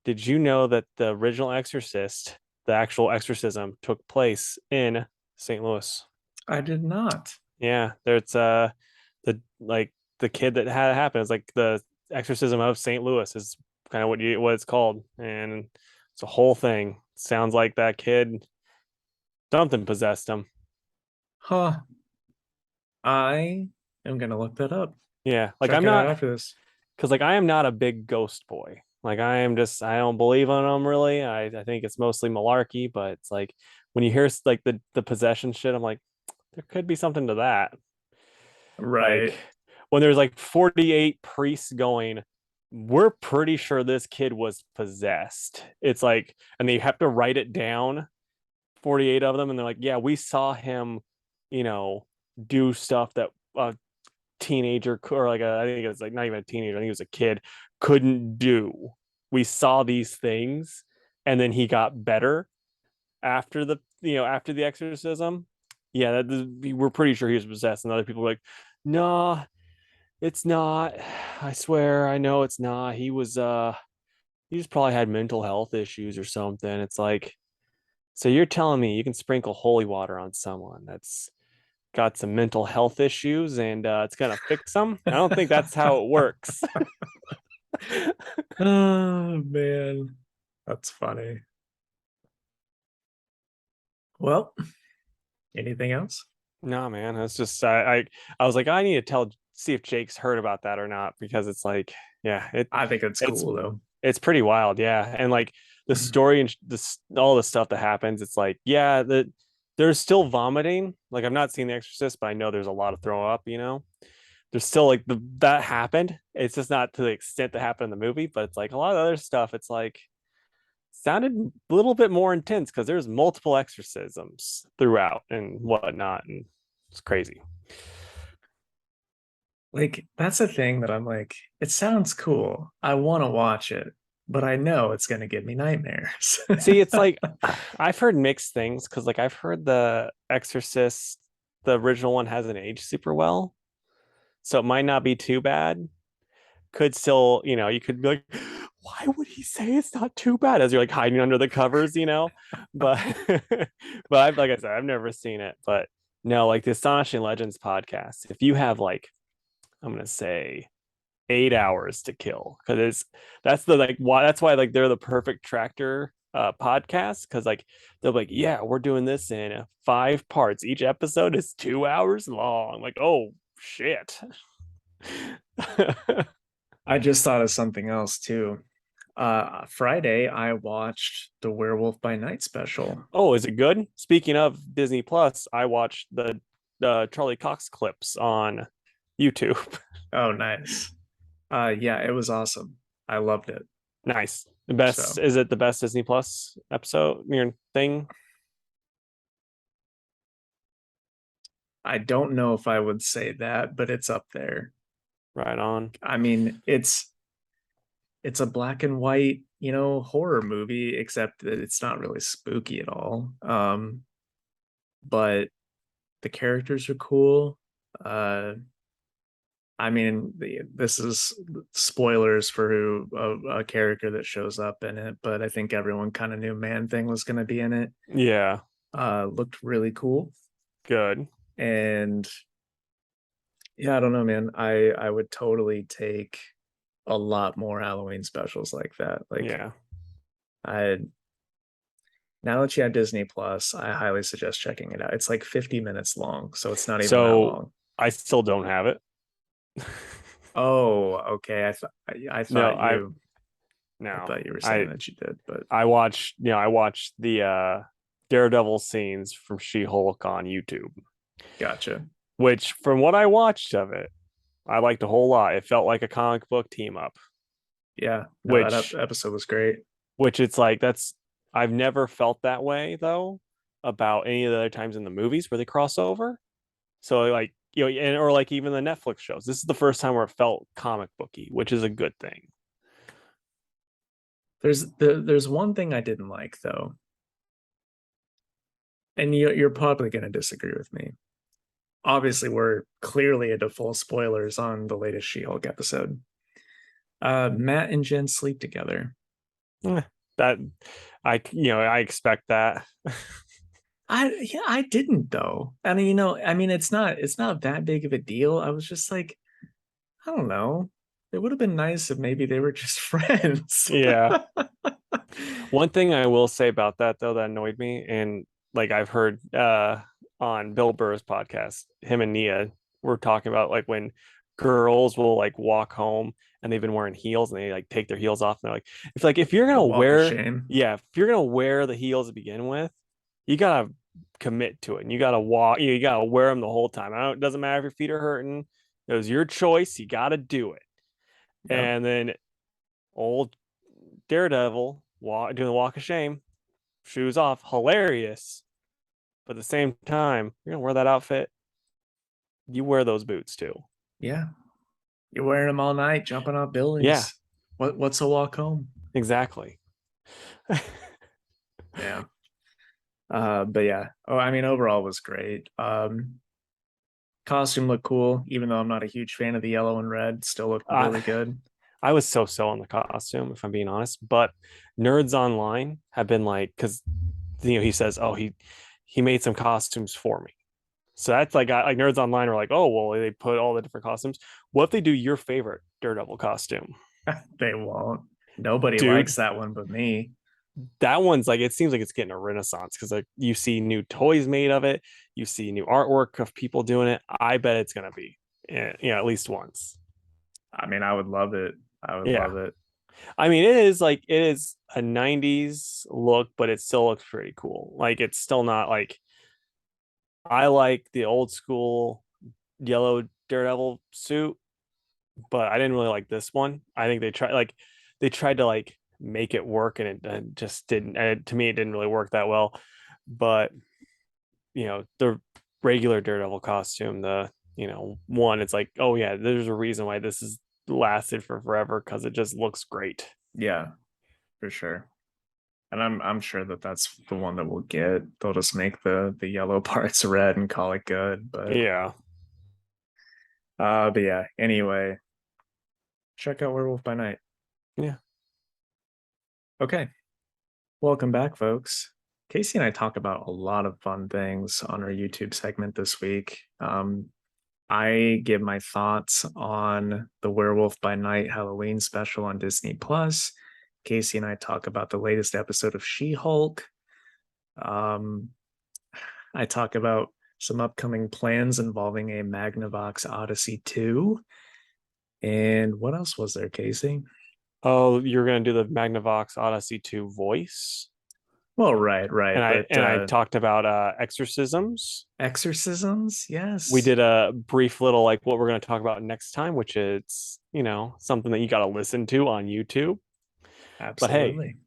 did you know that the original Exorcist, the actual exorcism, took place in St. Louis? I did not. Yeah, there's the like the kid that had it happen. It's like the exorcism of St. Louis is kind of what it's called, and it's a whole thing. Sounds like that kid something possessed him. Huh. I am gonna look that up. Yeah, like Check I'm it out not after this. because like I am not a big ghost boy. Like I don't believe in them really. I think it's mostly malarkey, but it's like when you hear like the possession shit, I'm like there could be something to that. Like Right. when there's like 48 priests going, we're pretty sure this kid was possessed. It's like, and they have to write it down, 48 of them, and they're like, yeah, we saw him, you know, do stuff that a teenager or like I think it's like not even a teenager, I think it was a kid couldn't do. We saw these things, and then he got better after after the exorcism. Yeah, we're pretty sure he was possessed, and other people were like, no, it's not. I swear, I know it's not. He just probably had mental health issues or something. It's like, so you're telling me you can sprinkle holy water on someone that's got some mental health issues and it's gonna fix them? I don't think that's how it works. Oh man. That's funny. Well, anything else? No, man, it's just I was like, I need to see if Jake's heard about that or not because it's like, yeah, I think it's it's cool though. it's pretty wild, yeah. And like the story and this all the stuff that happens, it's like, yeah, there's still vomiting. Like I've not seen The Exorcist, but I know there's a lot of throw up. There's still like that happened. It's just not to the extent that happened in the movie, but it's like a lot of other stuff, it's like sounded a little bit more intense because there's multiple exorcisms throughout and whatnot, and it's crazy. Like that's a thing that I'm like, it sounds cool. I want to watch it, but I know it's gonna give me nightmares. See, it's like I've heard mixed things because like I've heard the Exorcist, the original one hasn't aged super well, so it might not be too bad. Could still, you could be like, why would he say it's not too bad as you're like hiding under the covers? But but like I said, I've never seen it, but no, like the Astonishing Legends podcast, if you have like, I'm gonna say 8 hours to kill because that's why like they're the perfect tractor podcast because like they'll be like, yeah, we're doing this in 5 parts, each episode is 2 hours long, like, oh shit. I just thought of something else too. Friday I watched the Werewolf by Night special. Oh, is it good? Speaking of Disney Plus, I watched the Charlie Cox clips on YouTube. Oh, nice. Yeah, it was awesome. I loved it. Nice. The best, So is it the best Disney Plus episode, your thing? I don't know if I would say that, but it's up there. Right on. I mean, it's a black and white, horror movie, except that it's not really spooky at all. But the characters are cool. Uh, I mean, this is spoilers for a character that shows up in it, but I think everyone kind of knew Man Thing was going to be in it. Yeah, Looked really cool, good. and yeah, I don't know, man. I would totally take a lot more Halloween specials like that. Like Yeah. I now that you have Disney Plus, I highly suggest checking it out. It's like 50 minutes long, so it's not even that So long. I still don't have it. Oh, okay. I No, thought you I no. thought you were saying I that you did, but I watched the Daredevil scenes from She-Hulk on YouTube, gotcha. which from what I watched of it, I liked a whole lot. It felt like a comic book team up, Yeah, no, that which episode was great. it's like I've never felt that way though about any of the other times in the movies where they cross over. So like and or like even the Netflix shows. This is the first time where it felt comic booky, which is a good thing. There's one thing I didn't like though, and you're probably going to disagree with me. Obviously, we're clearly into full spoilers on the latest She-Hulk episode. Matt and Jen sleep together. That I expect that. I didn't though. And I mean it's not that big of a deal. I was just like, I don't know. It would have been nice if maybe they were just friends. Yeah. One thing I will say about that though that annoyed me, and like I've heard on Bill Burr's podcast, him and Nia were talking about like when girls will like walk home and they've been wearing heels and they like take their heels off and they're like, if you're The gonna walk of wear, shame. yeah, if you're gonna wear the heels to begin with, you gotta commit to it and you gotta walk, you gotta wear them the whole time. It doesn't matter if your feet are hurting. It was your choice. You gotta do it. Yep. And then old Daredevil doing the walk of shame, shoes off, hilarious. But at the same time, you're gonna wear that outfit. You wear those boots too. Yeah. You're wearing them all night, jumping off Yeah, buildings. What's a walk home? exactly. Yeah. But yeah. Oh, I mean, overall was great. Costume looked cool, even though I'm not a huge fan of the yellow and red. Still looked really I good. I was so on the costume, if I'm being honest. But nerds online have been like, because he says, oh, he made some costumes for me. So that's like nerds online are like, oh well, they put all the different costumes. What if they do your favorite Daredevil costume? They won't. Nobody Dude, likes that one but me. that one's like, it seems like it's getting a renaissance because like you see new toys made of it, you see new artwork of people doing it. I bet it's gonna be, at least once. I mean, I would love it. I would Yeah, love it. I mean, it is a '90s look, but it still looks pretty cool. Like it's still not like, I like the old school yellow Daredevil suit, but I didn't really like this one. I think they tried to like make it work, and it just didn't. And to me, it didn't really work that well. But the regular Daredevil costume, the one, it's like, oh yeah, there's a reason why this has lasted for forever because it just looks great. Yeah, for sure. And I'm sure that that's the one that we'll get. They'll just make the yellow parts red and call it good. Yeah, But yeah, anyway, check out Werewolf by Night. yeah. Okay. Welcome back, folks. Casey and I talk about a lot of fun things on our YouTube segment this week. I give my thoughts on the Werewolf by Night Halloween special on Disney Plus. Casey and I talk about the latest episode of She-Hulk. Um, I talk about some upcoming plans involving a Magnavox Odyssey 2. And what else was there, Casey? Oh, you're gonna do the Magnavox Odyssey 2 voice. Well, right. And I But and I talked about exorcisms. exorcisms, We yes, did a brief little like what we're going to talk about next time, which is, something that you got to listen to on YouTube. But hey, absolutely.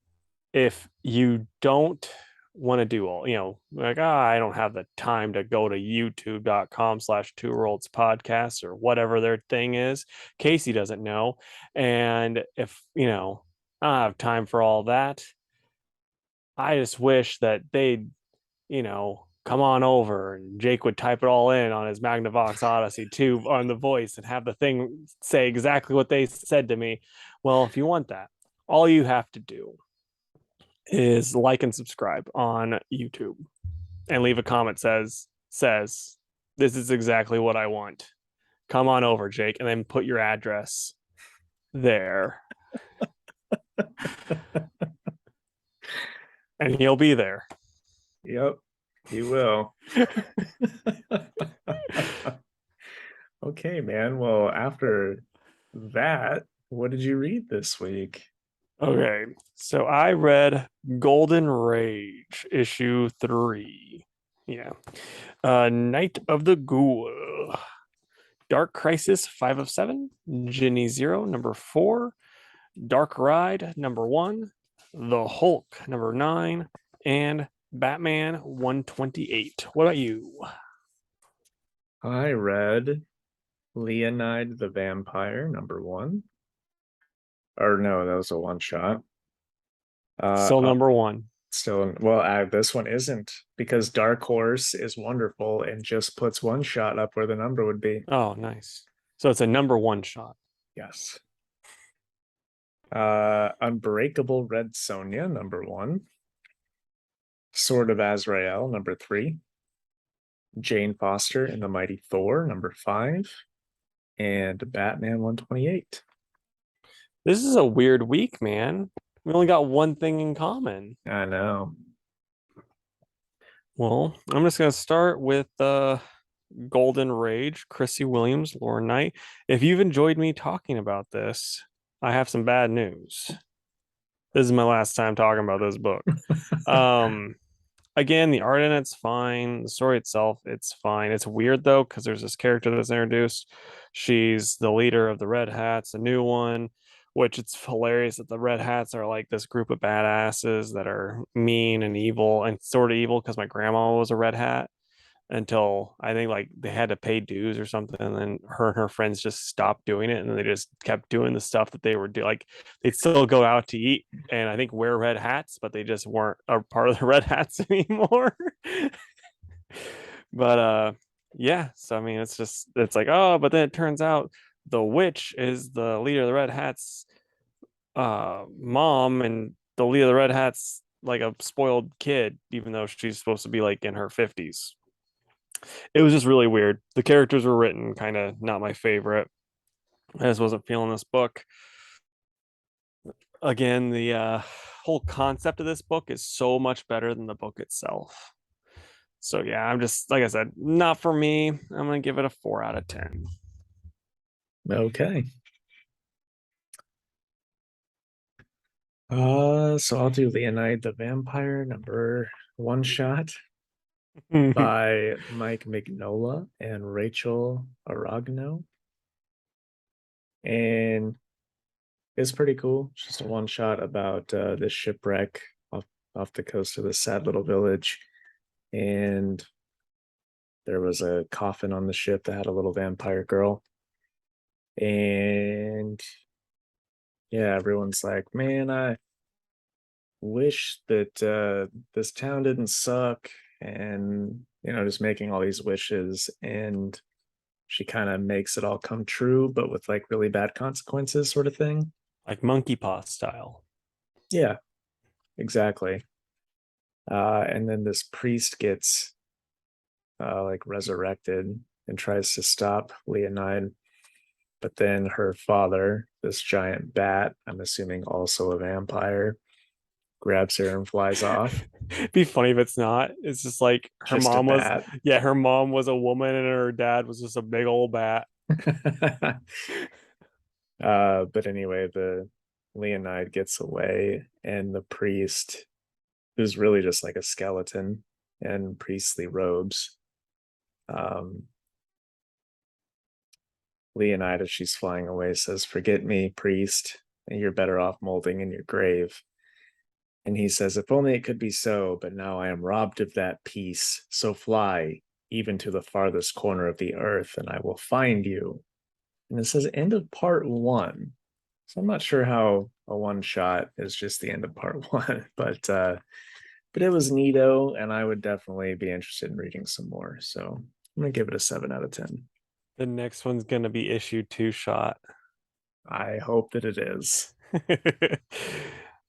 if you don't want to do all, like, I don't have the time to go to youtube.com/ two worlds podcast or whatever their thing is. Casey doesn't know. And if, I don't have time for all that, I just wish that they'd, come on over and Jake would type it all in on his Magnavox Odyssey 2 on the voice and have the thing say exactly what they said to me. Well, if you want that, all you have to do is like and subscribe on YouTube and leave a comment says this is exactly what I want. Come on over, Jake, and then put your address there. And he'll be there. Yep, he will. Okay, man. Well, after that, what did you read this week? Okay, so I read Golden Rage issue 3. Yeah. Night of the Ghoul. Dark Crisis 5 of 7. Ginny Zero number 4. Dark Ride number 1. The Hulk number 9. And Batman 128. What about you? I read Leonide the Vampire, number one. Or no, that was a one shot. Uh, Still uh number one. Still, well, this one isn't because Dark Horse is wonderful and just puts one shot up where the number would be. Oh, nice. So it's a number one shot. Yes. Unbreakable Red Sonja, number one. Sword of Azrael, number three. Jane Foster and the Mighty Thor, number five. And Batman 128. This is a weird week, man. We only got one thing in common. I know. Well, I'm just gonna start with Golden Rage, Chrissy Williams, Lauren Knight. If you've enjoyed me talking about this, I have some bad news. This is my last time talking about this book. Um, Again, the art in it's fine. The story itself, it's fine. It's weird though, because there's this character that's introduced. She's the leader of the Red Hats, a new one, which it's hilarious that the Red Hats are like this group of badasses that are mean and evil and sort of evil because my grandma was a Red Hat until I think like they had to pay dues or something, and then her and her friends just stopped doing it, and they just kept doing the stuff that they were doing. Like they'd still go out to eat and I think wear red hats, but they just weren't a part of the Red Hats anymore. But yeah, so I mean it's like, oh, but then it turns out the witch is the leader of the Red Hats mom, and the leader of the Red Hats like a spoiled kid, even though she's supposed to be like in her 50s. It was just really weird. The characters were written kind of not my favorite. I just wasn't feeling this book. Again, the whole concept of this book is so much better than the book itself. So yeah, I'm just like I said, not for me. I'm gonna give it a 4 out of 10. Okay. So I'll do Leonide the Vampire, number one shot by Mike Mignola and Rachel Aragno. And it's pretty cool. It's just a one shot about this shipwreck off the coast of this sad little village. And there was a coffin on the ship that had a little vampire girl. And yeah, everyone's like, man, I wish that this town didn't suck. And, just making all these wishes. And she kind of makes it all come true, but with like really bad consequences, sort of thing. Like monkey paw style. Yeah, exactly. And then this priest gets like resurrected and tries to stop Leonide. But then her father, this giant bat, I'm assuming also a vampire, grabs her and flies off. It'd be funny if it's not. It's just like her Just a mom was, bat. yeah, her mom was a woman and her dad was just a big old bat. But anyway, the Leonide gets away, and the priest, who's really just like a skeleton in priestly robes, um, Leonide, as she's flying away, says, "Forget me, priest, and you're better off molding in your grave." And he says, "If only it could be so, but now I am robbed of that peace. So fly, even to the farthest corner of the earth, and I will find you." And it says, end of part one. So I'm not sure how a one shot is just the end of part one, but it was neato, and I would definitely be interested in reading some more. So I'm gonna give it a 7 out of 10. The next one's gonna be issue 2 shot. I hope that it is.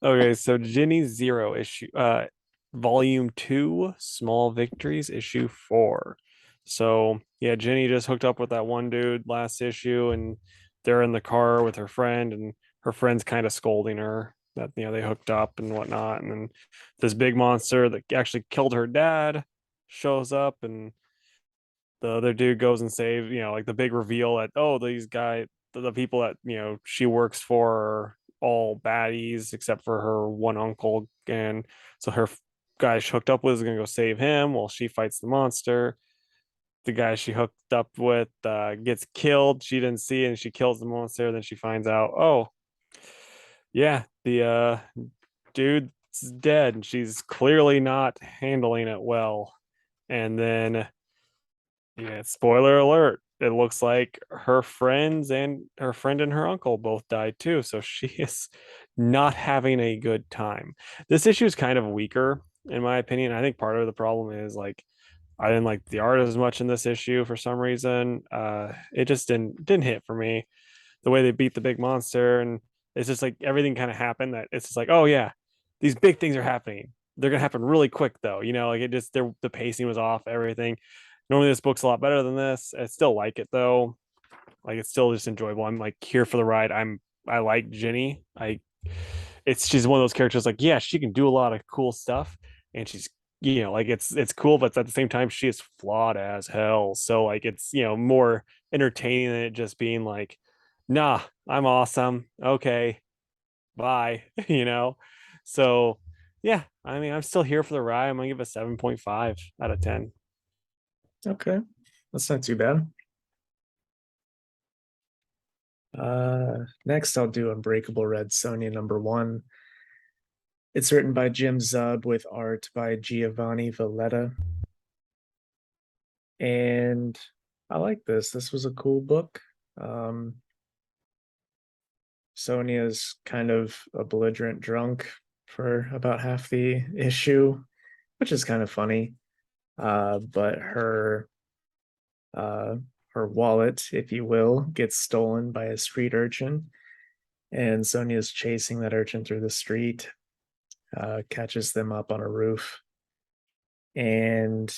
Okay, so Ginny Zero issue volume 2, Small Victories, issue 4. So yeah, Ginny just hooked up with that one dude last issue, and they're in the car with her friend, and her friend's kind of scolding her that they hooked up and whatnot. And then this big monster that actually killed her dad shows up, and the other dude goes and saves, like the big reveal that, oh, these guys, the people that, she works for are all baddies except for her one uncle. And so her guy she hooked up with is going to go save him while she fights the monster. The guy she hooked up with gets killed. She didn't see it, and she kills the monster. Then she finds out, oh, yeah, the dude's dead, and she's clearly not handling it well. And then Yeah, spoiler alert. It looks like her friends and her friend and her uncle both died too. So she is not having a good time. This issue is kind of weaker, in my opinion. I think part of the problem is like I didn't like the art as much in this issue for some reason. It just didn't hit for me. The way they beat the big monster, and it's just like everything kind of happened that it's just like, oh yeah, these big things are happening. They're gonna happen really quick though. Like it just the pacing was off, everything. Normally this book's a lot better than this. I still like it though. Like it's still just enjoyable. I'm like here for the ride. I like Jenny. She's one of those characters like, yeah, she can do a lot of cool stuff and she's like it's cool, but at the same time she is flawed as hell. So like it's more entertaining than it just being like, nah, I'm awesome. Okay, bye. So yeah, I mean I'm still here for the ride. I'm gonna give it a 7.5 out of 10. Okay, that's not too bad. Next I'll do Unbreakable Red Sonja #1. It's written by Jim Zub with art by Giovanni Valletta. And I like this. This was a cool book. Um, Sonia's kind of a belligerent drunk for about half the issue, which is kind of funny. But uh, her wallet, if you will, gets stolen by a street urchin, and Sonia's chasing that urchin through the street, catches them up on a roof, and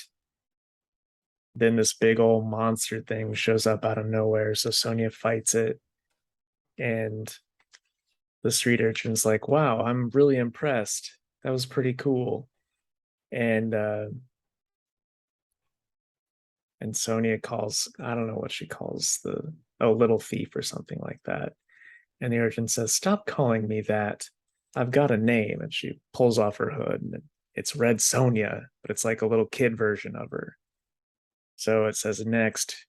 then this big old monster thing shows up out of nowhere. So Sonia fights it, and the street urchin's like, "Wow, I'm really impressed. That was pretty cool." And and Sonia calls, I don't know what she calls the little thief or something like that. And the urchin says, "Stop calling me that. I've got a name." And she pulls off her hood, and it's Red Sonja, but it's like a little kid version of her. So it says next,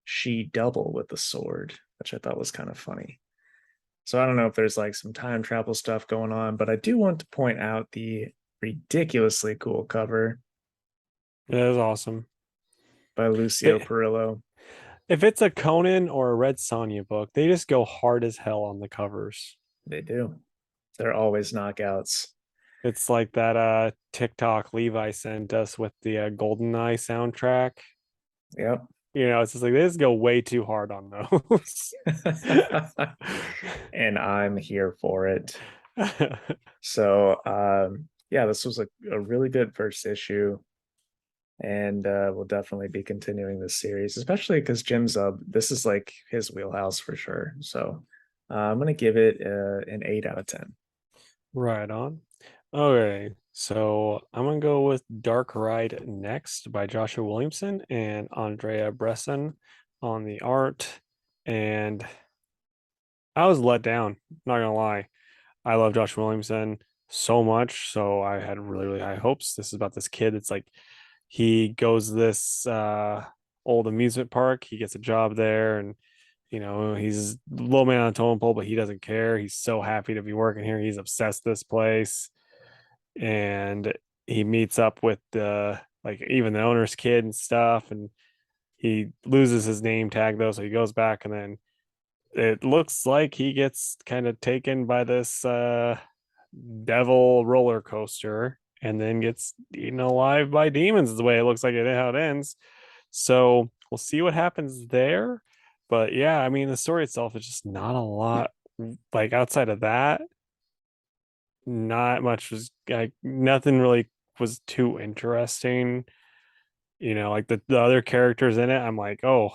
"She double with the sword," which I thought was kind of funny. So I don't know if there's like some time travel stuff going on, but I do want to point out the ridiculously cool cover It is awesome. by Lucio They, Perillo. if it's a Conan or a Red Sonja book, they just go hard as hell on the covers. They do. They're always knockouts. It's like that TikTok Levi sent us with the GoldenEye soundtrack. Yep. It's just like they just go way too hard on those. And I'm here for it. So yeah, this was a really good first issue. And we'll definitely be continuing this series, especially because Jim Zub, this is like his wheelhouse for sure. So I'm gonna give it an 8 out of 10. Right on. Okay, so I'm gonna go with Dark Ride next by Joshua Williamson and Andrea Bresson on the art. And I was let down, not gonna lie. I love Josh Williamson so much, so I had really, really high hopes. This is about this kid. It's like he goes to this old amusement park. He gets a job there, and he's low man on the totem pole, but he doesn't care. He's so happy to be working here. He's obsessed with this place, and he meets up with the like even the owner's kid and stuff, and he loses his name tag though, so he goes back, and then it looks like he gets kind of taken by this devil roller coaster and then gets eaten alive by demons is the way it looks like it how it ends. So we'll see what happens there. But yeah, I mean the story itself is just not a lot like outside of that, not much was like nothing really was too interesting. Like the other characters in it, I'm like, oh,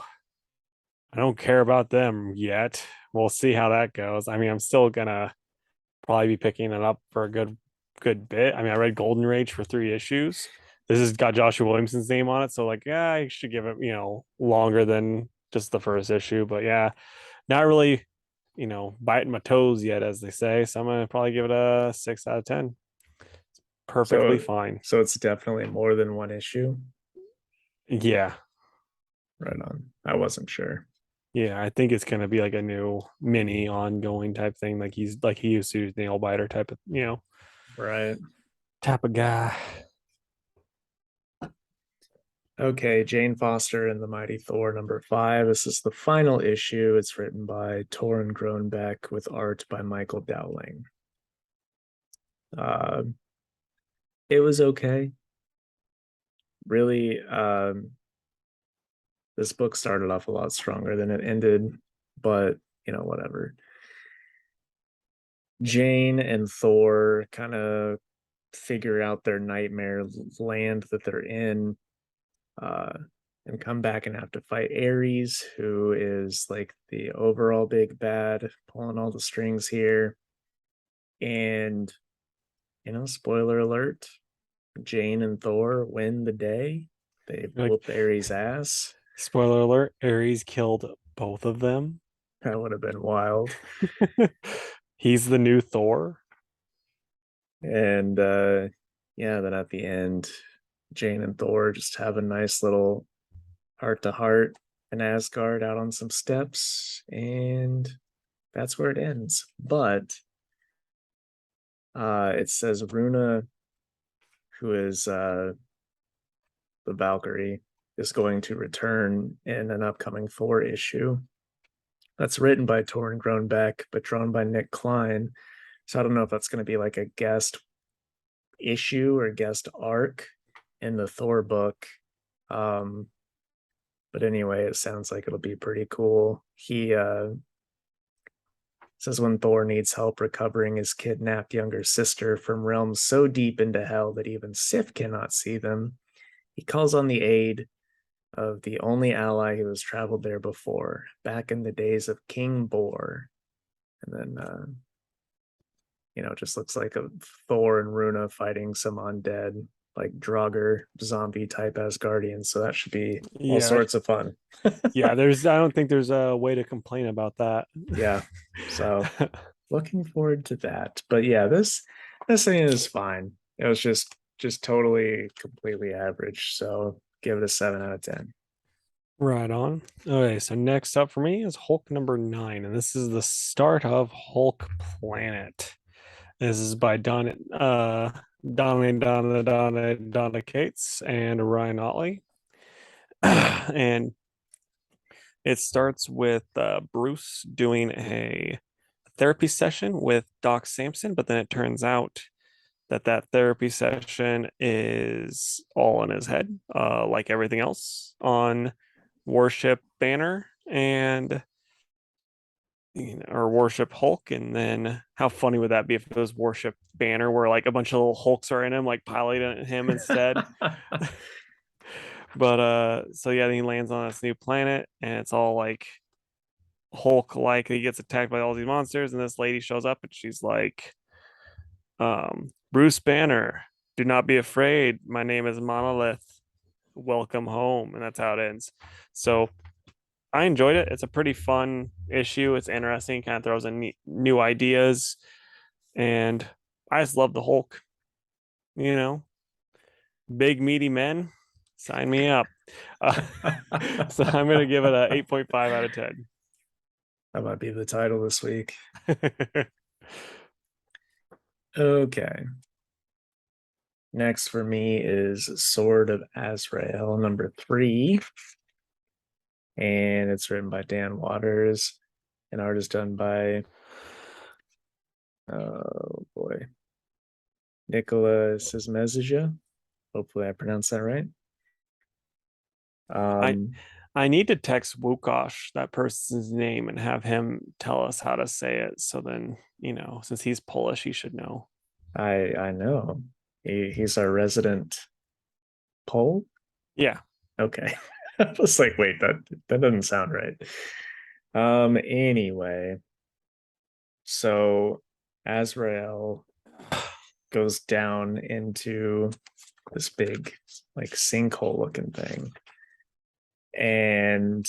I don't care about them yet. We'll see how that goes. I mean, I'm still gonna probably be picking it up for a good bit. I mean, I read Golden Rage for 3 issues. This has got Joshua Williamson's name on it, so like, yeah, I should give it, longer than just the first issue. But yeah, not really, biting my toes yet, as they say. So I'm gonna probably give it a 6 out of 10. Perfectly So fine. so it's definitely more than one issue. Yeah. Right on. I wasn't sure. Yeah, I think it's gonna be like a new mini ongoing type thing, like he used to nail biter type of Right. type of guy. Okay, Jane Foster and the Mighty Thor #5. This is the final issue. It's written by Torrin Groenbeck with art by Michael Dowling. Uh, it was okay. Really, this book started off a lot stronger than it ended, but whatever. Jane and Thor kind of figure out their nightmare land that they're in, uh, and come back and have to fight Ares, who is like the overall big bad, pulling all the strings here. And, spoiler alert, Jane and Thor win the day. They Like, whoop Ares' ass. spoiler alert, Ares killed both of them. That would have been wild. He's the new Thor. And yeah, then at the end, Jane and Thor just have a nice little heart to heart in Asgard out on some steps, and that's where it ends. But it says Runa, who is the Valkyrie, is going to return in an upcoming Thor issue. That's written by Torrin Groenbeck, but drawn by Nick Klein. So I don't know if that's going to be like a guest issue or guest arc in the Thor book. Um, but anyway, it sounds like it'll be pretty cool. He says when Thor needs help recovering his kidnapped younger sister from realms so deep into hell that even Sif cannot see them, he calls on the aid of the only ally who has traveled there before, back in the days of King Bor. And then, just looks like a Thor and Runa fighting some undead, like Draugr zombie type Asgardians. So that should be all Yeah, sorts of fun. yeah. I don't think there's a way to complain about that. Yeah. So looking forward to that. But yeah, this thing is fine. It was just totally completely average. So give it a 7 out of 10. Right on. Okay, so next up for me is Hulk #9, and this is the start of Hulk Planet. This is by Donna Cates and Ryan Otley. And it starts with Bruce doing a therapy session with Doc Samson, but then it turns out that therapy session is all in his head, like everything else on Warship Banner and or Warship Hulk. And then how funny would that be if it was Warship Banner, where like a bunch of little Hulks are in him, like piloting him instead? But so yeah, then he lands on this new planet, and it's all like Hulk like. He gets attacked by all these monsters, and this lady shows up, and she's like, Bruce Banner, do not be afraid. My name is Monolith. Welcome home. And that's how it ends. So I enjoyed it. It's a pretty fun issue. It's interesting, kind of throws in new ideas. And I just love the Hulk. You know, big meaty men, sign me up. Uh, so I'm going to give it a 8.5 out of 10. That might be the title this week. Okay. Next for me is Sword of Azrael #3. And it's written by Dan Waters. And art is done by, oh boy, Nicola Sismezija. Hopefully I pronounced that right. I Um, I need to text Wukosh that person's name and have him tell us how to say it. So then, since he's Polish, he should know. I know. He's our resident Pole. Yeah. Okay. I was like, wait, that doesn't sound right. Anyway, so Azrael goes down into this big like sinkhole looking thing. And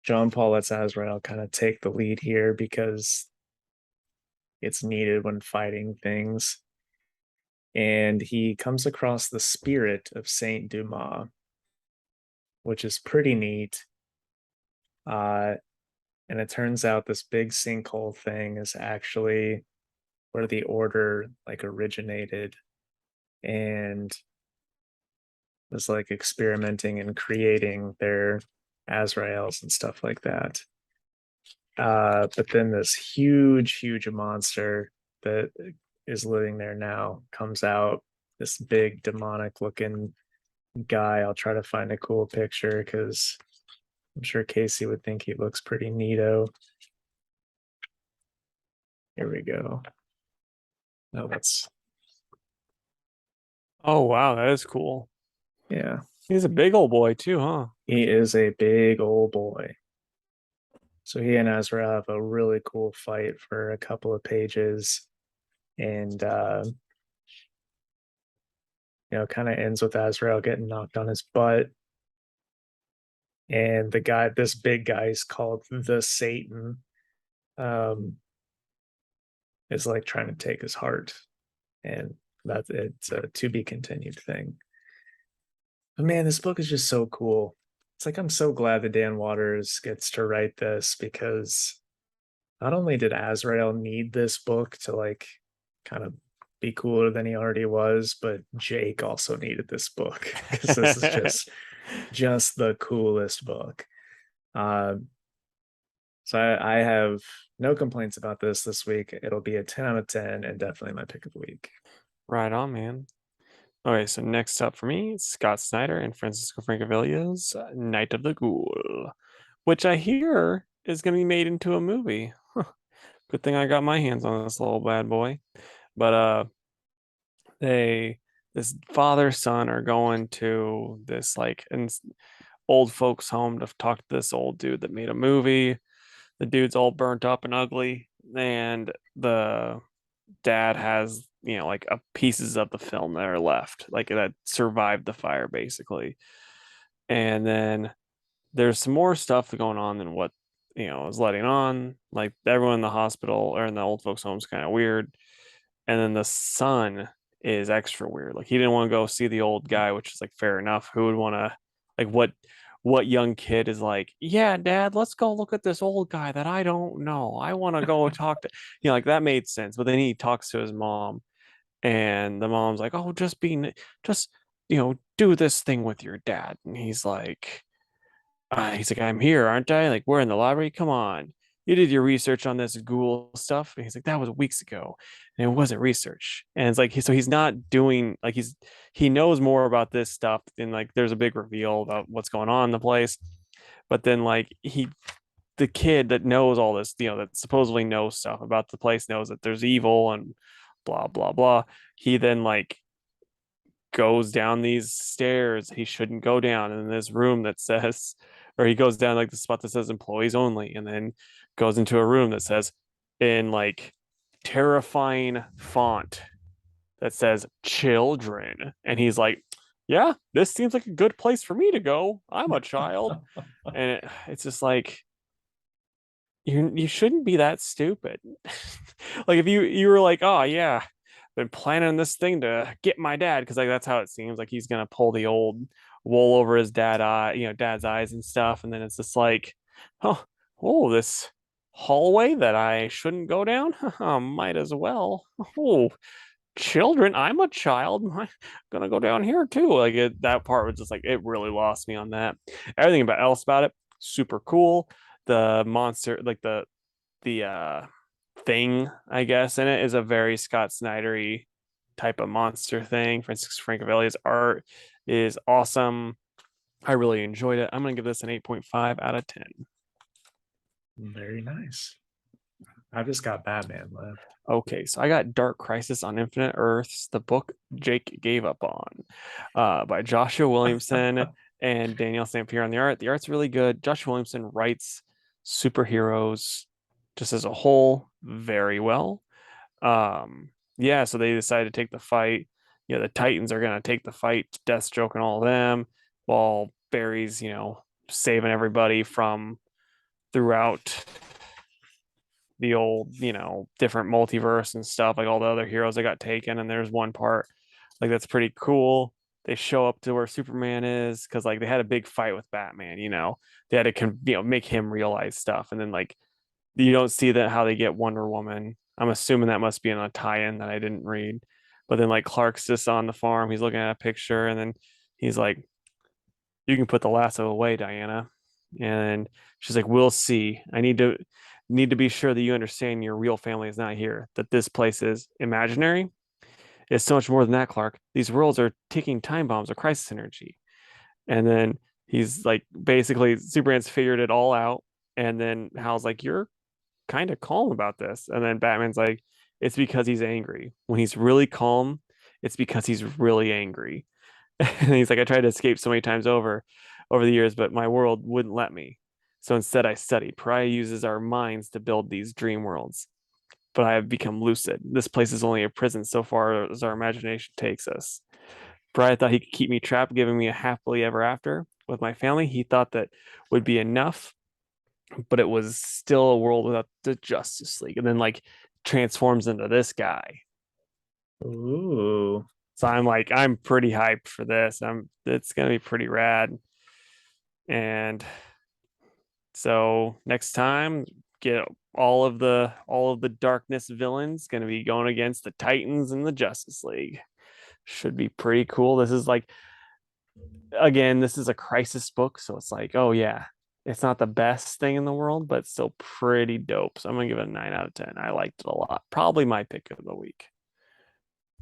John Paul lets Azrael kind of take the lead here because it's needed when fighting things. And he comes across the spirit of Saint Dumas, which is pretty neat. Uh, and it turns out this big sinkhole thing is actually where the order like originated, and was like experimenting and creating their Azraels and stuff like that. But then this huge monster that is living there now comes out, this big demonic looking guy. I'll try to find a cool picture because I'm sure Casey would think he looks pretty neato. Here we go. No, that's Oh wow, that is cool. yeah. He's a big old boy too, huh? He is a big old boy. So he and Azrael have a really cool fight for a couple of pages, and kind of ends with Azrael getting knocked on his butt, and the guy, this big guy, is called the Satan, um, is like trying to take his heart, and that's it's a to be continued thing. But man, this book is just so cool. It's like I'm so glad that Dan Waters gets to write this because not only did Azrael need this book to like kind of be cooler than he already was, but Jake also needed this book because this is just the coolest book. Um, so I have no complaints about this week. It'll be a 10 out of 10 and definitely my pick of the week. Right on, man. Okay, so next up for me, Scott Snyder and Francisco Francovilla's Night of the Ghoul, which I hear is going to be made into a movie. Good thing I got my hands on this little bad boy. But they this father son are going to this like old folks home to talk to this old dude that made a movie. The dude's all burnt up and ugly, and the dad has like pieces of the film that are left, like that survived the fire basically. And then there's some more stuff going on than what is letting on. Like everyone in the hospital or in the old folks home's kind of weird, and then the son is extra weird. Like he didn't want to go see the old guy, which is like fair enough. Who would want to, like, what young kid is like, yeah, dad, let's go look at this old guy that I don't know. I want to go talk to, like that made sense. But then he talks to his mom, and the mom's like, oh, just do this thing with your dad. And he's like, I'm here, aren't I? Like, we're in the library. Come on. You did your research on this Ghoul stuff. And he's like, that was weeks ago. And it wasn't research. And it's like, so he's not doing, like, he knows more about this stuff. And like, there's a big reveal about what's going on in the place. But then, like, the kid that knows all this, that supposedly knows stuff about the place, knows that there's evil and blah, blah, blah. He then, like, goes down these stairs he shouldn't go down in this room that says, or he goes down like the spot that says employees only, and then goes into a room that says in like terrifying font that says children. And he's like, yeah, this seems like a good place for me to go. I'm a child. And it's just like, you shouldn't be that stupid. Like if you were like, oh yeah, been planning this thing to get my dad, because like that's how it seems, like he's gonna pull the old wool over his dad's eyes and stuff, and then it's just like, oh, this hallway that I shouldn't go down. Might as well. Oh, children, I'm a child. I'm gonna go down here too. Like that part was just like, it really lost me on that. Everything else about it, super cool. The monster, like the thing, I guess, in it is a very Scott Snydery type of monster thing. Francis Francovilla's art is awesome. I really enjoyed it. I'm gonna give this an 8.5 out of 10. Very nice. I've just got Batman left. Okay, so I got Dark Crisis on Infinite Earths, the book Jake gave up on, by Joshua Williamson and Danielle St. Pierre on the art. The art's really good. Joshua Williamson writes superheroes just as a whole very well. Yeah, so they decided to take the fight. The Titans are gonna take the fight, Deathstroke and all of them, while Barry's, saving everybody from throughout the old, different multiverse and stuff, like all the other heroes that got taken. And there's one part like that's pretty cool. They show up to where Superman is because like they had a big fight with Batman. They had to make him realize stuff, and then like you don't see that how they get Wonder Woman. I'm assuming that must be in a tie-in that I didn't read. But then like Clark's just on the farm, he's looking at a picture, and then he's like, You can put the lasso away, Diana. And she's like, we'll see. I need to be sure that you understand your real family is not here, that this place is imaginary. It's so much more than that, Clark. These worlds are ticking time bombs of crisis energy. And then he's like, basically, Superman's figured it all out. And then Hal's like, you're kind of calm about this. And then Batman's like, it's because he's angry. When he's really calm, it's because he's really angry. And he's like, I tried to escape so many times over the years, but my world wouldn't let me. So instead, I study. Pariah uses our minds to build these dream worlds. But I have become lucid. This place is only a prison so far as our imagination takes us. Pariah thought he could keep me trapped, giving me a happily ever after with my family. He thought that would be enough, but it was still a world without the Justice League. And then like transforms into this guy. Ooh. So I'm like, I'm pretty hyped for this. It's gonna be pretty rad. And so next time, get all of the darkness villains gonna be going against the Titans and the Justice League. Should be pretty cool. This is like, again, this is a crisis book, so it's like, oh yeah, it's not the best thing in the world, but it's still pretty dope. So I'm gonna give it a 9 out of 10. I liked it a lot. Probably my pick of the week.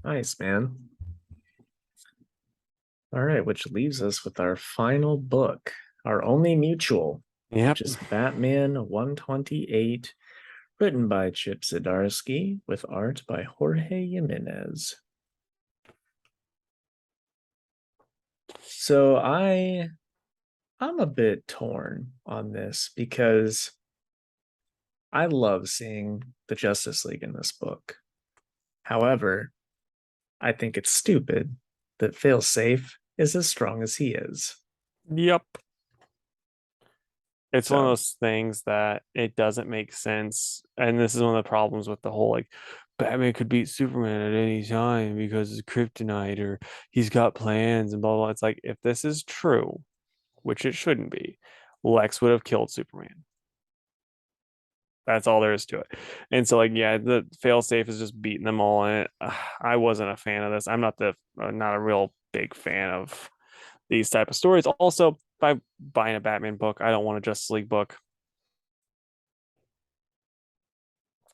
Nice, man. All right, which leaves us with our final book, our only mutual, Yep. which is Batman 128, written by Chip Zdarsky, with art by Jorge Jimenez. So I'm a bit torn on this because I love seeing the Justice League in this book. However, I think it's stupid that Failsafe is as strong as he is. Yep. It's one of So, those things that it doesn't make sense. And this is one of the problems with the whole like Batman could beat Superman at any time because of kryptonite or he's got plans and blah blah. It's like if this is true, which it shouldn't be, Lex would have killed Superman. That's all there is to it. And so like yeah, the failsafe is just beating them all in it. I wasn't a fan of this. I'm not a real big fan of these type of stories. Also, if I'm buying a Batman book, I don't want a Justice League book.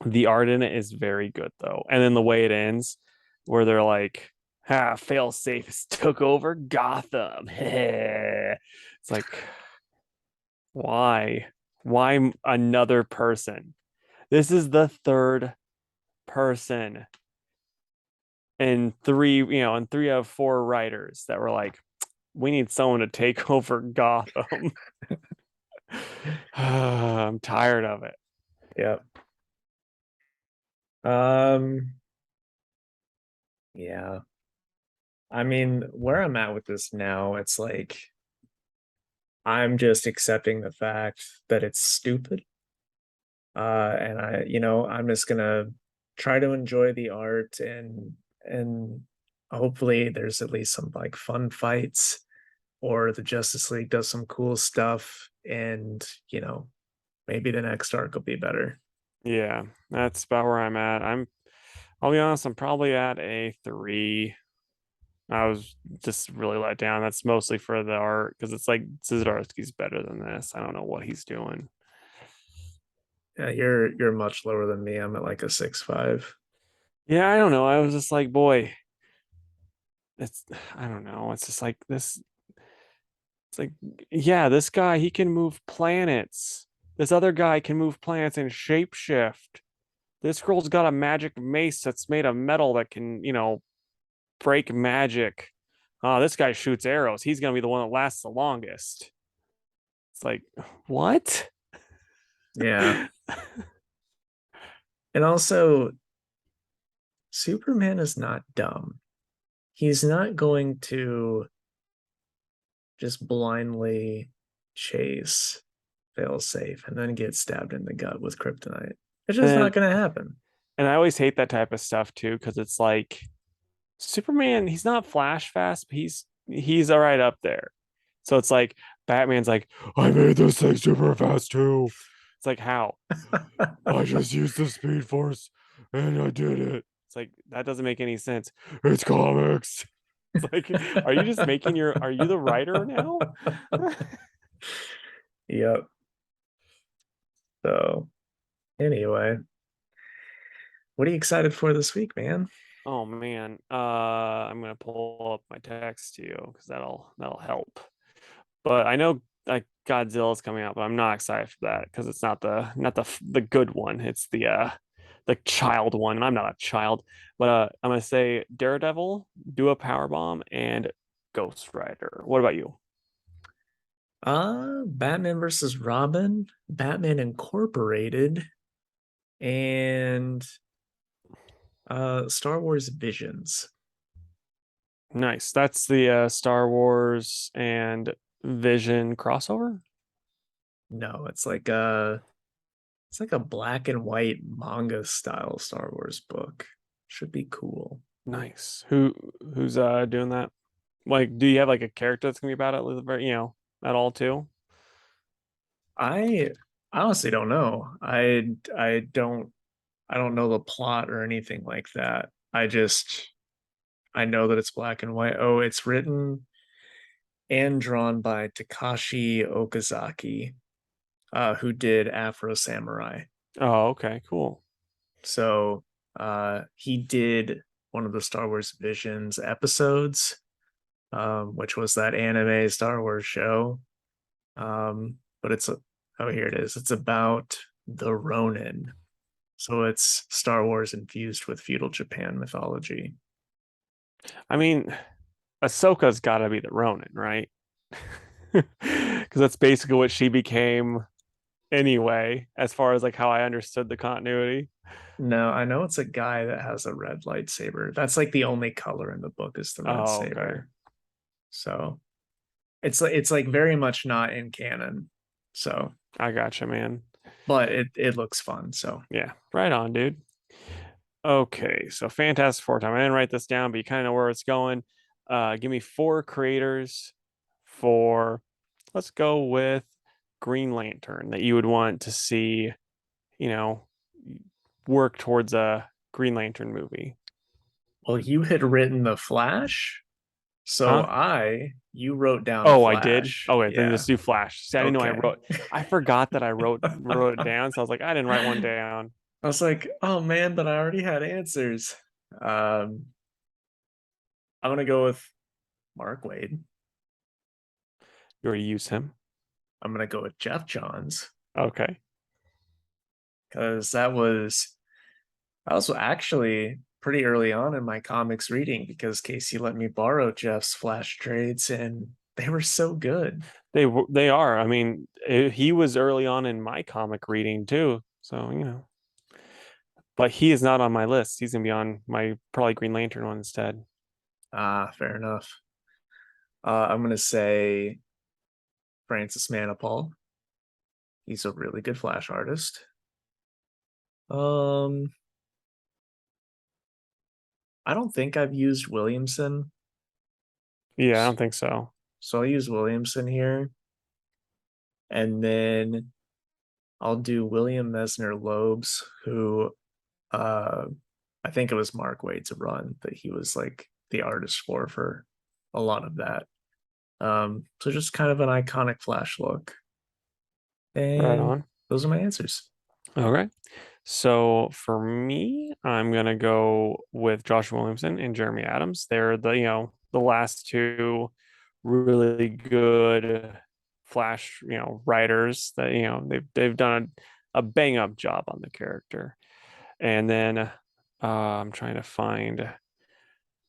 The art in it is very good though. And then the way it ends, where they're like, fail safe took over Gotham. It's like, why? Why another person? This is the third person and three out of four writers that were like, we need someone to take over Gotham. I'm tired of it. yeah. Um, yeah. I mean, where I'm at with this now, it's like I'm just accepting the fact that it's stupid. And I'm just gonna try to enjoy the art and hopefully there's at least some like fun fights or the Justice League does some cool stuff and maybe the next arc will be better. Yeah, that's about where I'm at. I'll be honest, I'm probably at a 3. I was just really let down. That's mostly for the art because it's like Zdarsky's better than this. I don't know what he's doing. Yeah, you're much lower than me. I'm at like a 6.5. Yeah, I don't know. I was just like, boy, it's I don't know. It's just like this. It's like, yeah, this guy he can move planets. This other guy can move planets and shapeshift. This girl's got a magic mace that's made of metal that can, break magic. Oh, this guy shoots arrows. He's gonna be the one that lasts the longest. It's like, what? Yeah. And also, Superman is not dumb. He's not going to just blindly chase fail safe and then get stabbed in the gut with kryptonite. It's just And not going to happen. and I always hate that type of stuff too, because it's like Superman, he's not flash fast, but he's all right up there. So it's like Batman's like, I made this thing super fast too. It's like how? I just used the speed force and I did it. It's like that doesn't make any sense. It's comics. It's like, are you the writer now? Yep. So anyway, what are you excited for this week, man? Oh man, I'm gonna pull up my text to you because that'll help. But I know like Godzilla's coming out, but I'm not excited for that because it's not the good one. It's the child one, and I'm not a child. But I'm gonna say Daredevil, do a power bomb, and Ghost Rider. What about you? Batman versus Robin, Batman Incorporated, and Star Wars Visions. Nice. That's the Star Wars and Vision crossover. No, it's like a black and white manga style Star Wars book. Should be cool. Nice. Who's doing that? Like, do you have like a character that's gonna be about it, at all too? I I honestly don't know. I don't know the plot or anything like that. I know that it's black and white. Oh, it's written and drawn by Takashi Okazaki, who did Afro Samurai. Oh, okay, cool. So he did one of the Star Wars Visions episodes, which was that anime Star Wars show. But oh, here it is. It's about the Ronin. So it's Star Wars infused with feudal Japan mythology. I mean, Ahsoka's got to be the Ronin, right? Because that's basically what she became anyway, as far as like how I understood the continuity. No, I know it's a guy that has a red lightsaber. That's like the only color in the book is the red Oh, okay. saber. So it's like very much not in canon. So, I gotcha, man. but it looks fun. So Yeah, right on, dude. Okay, so Fantastic Four time. I didn't write this down, but you kind of know where it's going. Give me four creators for, let's go with Green Lantern that you would want to see, you know, work towards a Green Lantern movie. well, you had written the Flash, so Huh? you wrote down Oh, I did. Flash. Okay, then Yeah. just do Flash. See, I didn't know I Okay. wrote. I forgot that I wrote it down, so I was like, I didn't write one down. I was like, oh man, but I already had answers. Um, I'm gonna go with Mark Wade. You already use him. I'm gonna go with Jeff Johns Okay. because that was actually pretty early on in my comics reading because Casey let me borrow Jeff's Flash trades and they were so good. They are. I mean, he was early on in my comic reading too, so but he is not on my list. He's gonna be on my probably Green Lantern one instead. Ah, fair enough. I'm gonna say Francis Manapul. He's a really good Flash artist. Um, I don't think I've used Williamson, Yeah, I don't think so. so I'll use Williamson here, and then I'll do William Mesner Loebs, who uh I think it was Mark Wade's run that he was like the artist for a lot of that. So just kind of an iconic Flash look. Right And on. those are my answers. Okay. So for me, I'm gonna go with Josh Williamson and Jeremy Adams. They're the last two really good Flash writers that they've done a bang up job on the character. And then I'm trying to find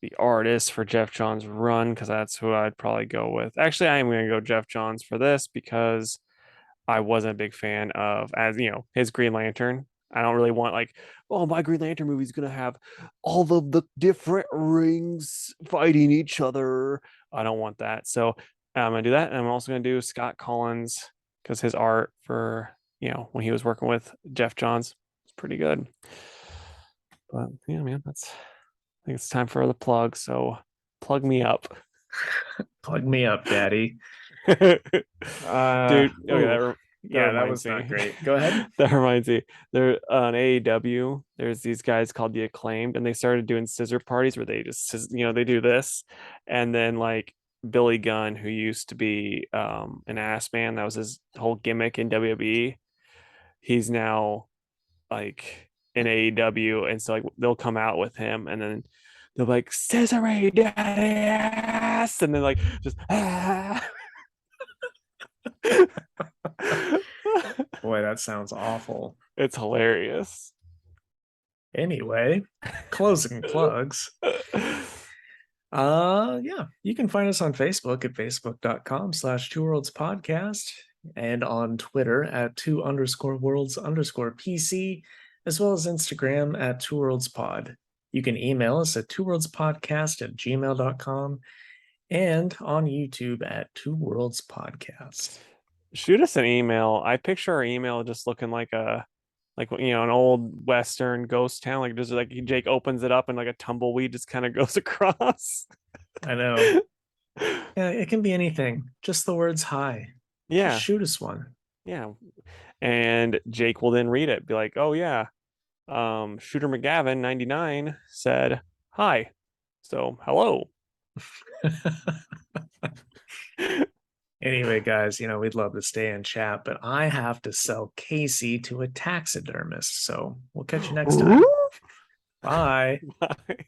the artist for Jeff Johns' run because that's who I'd probably go with. Actually, I am going to go Jeff Johns for this because I wasn't a big fan of his Green Lantern. I don't really want like, oh, my Green Lantern movie is gonna have all of the different rings fighting each other. I don't want that. So I'm gonna do that. And I'm also gonna do Scott Collins because his art for when he was working with Jeff Johns is pretty good. But yeah, man, I think it's time for the plug. So plug me up. Plug me up, Daddy. Dude, okay, Oh, That Yeah, that reminds was not me. great. Go ahead. That reminds me. There on AEW, there's these guys called the Acclaimed, and they started doing scissor parties where they just, they do this, and then like Billy Gunn, who used to be an ass man, that was his whole gimmick in WWE. He's now like in AEW, and so like they'll come out with him, and then they'll be like scissory daddy ass, and then like just Boy, that sounds awful. it's hilarious. Anyway, closing plugs. Yeah, you can find us on Facebook at facebook.com/two worlds podcast and on Twitter at two_worlds_PC, as well as Instagram at two worlds pod. You can email us at twoworldspodcast@gmail.com and on YouTube at two worlds podcast. Shoot us an email. I picture our email just looking like an old western ghost town, like just like Jake opens it up and like a tumbleweed just kind of goes across. I know. Yeah, it can be anything. Just the words hi. Just Yeah, shoot us one. yeah. And Jake will then read it, be like, oh yeah, Shooter McGavin 99 said hi. So hello. Anyway, guys, we'd love to stay and chat, but I have to sell Casey to a taxidermist. So we'll catch you next time. Bye. Bye.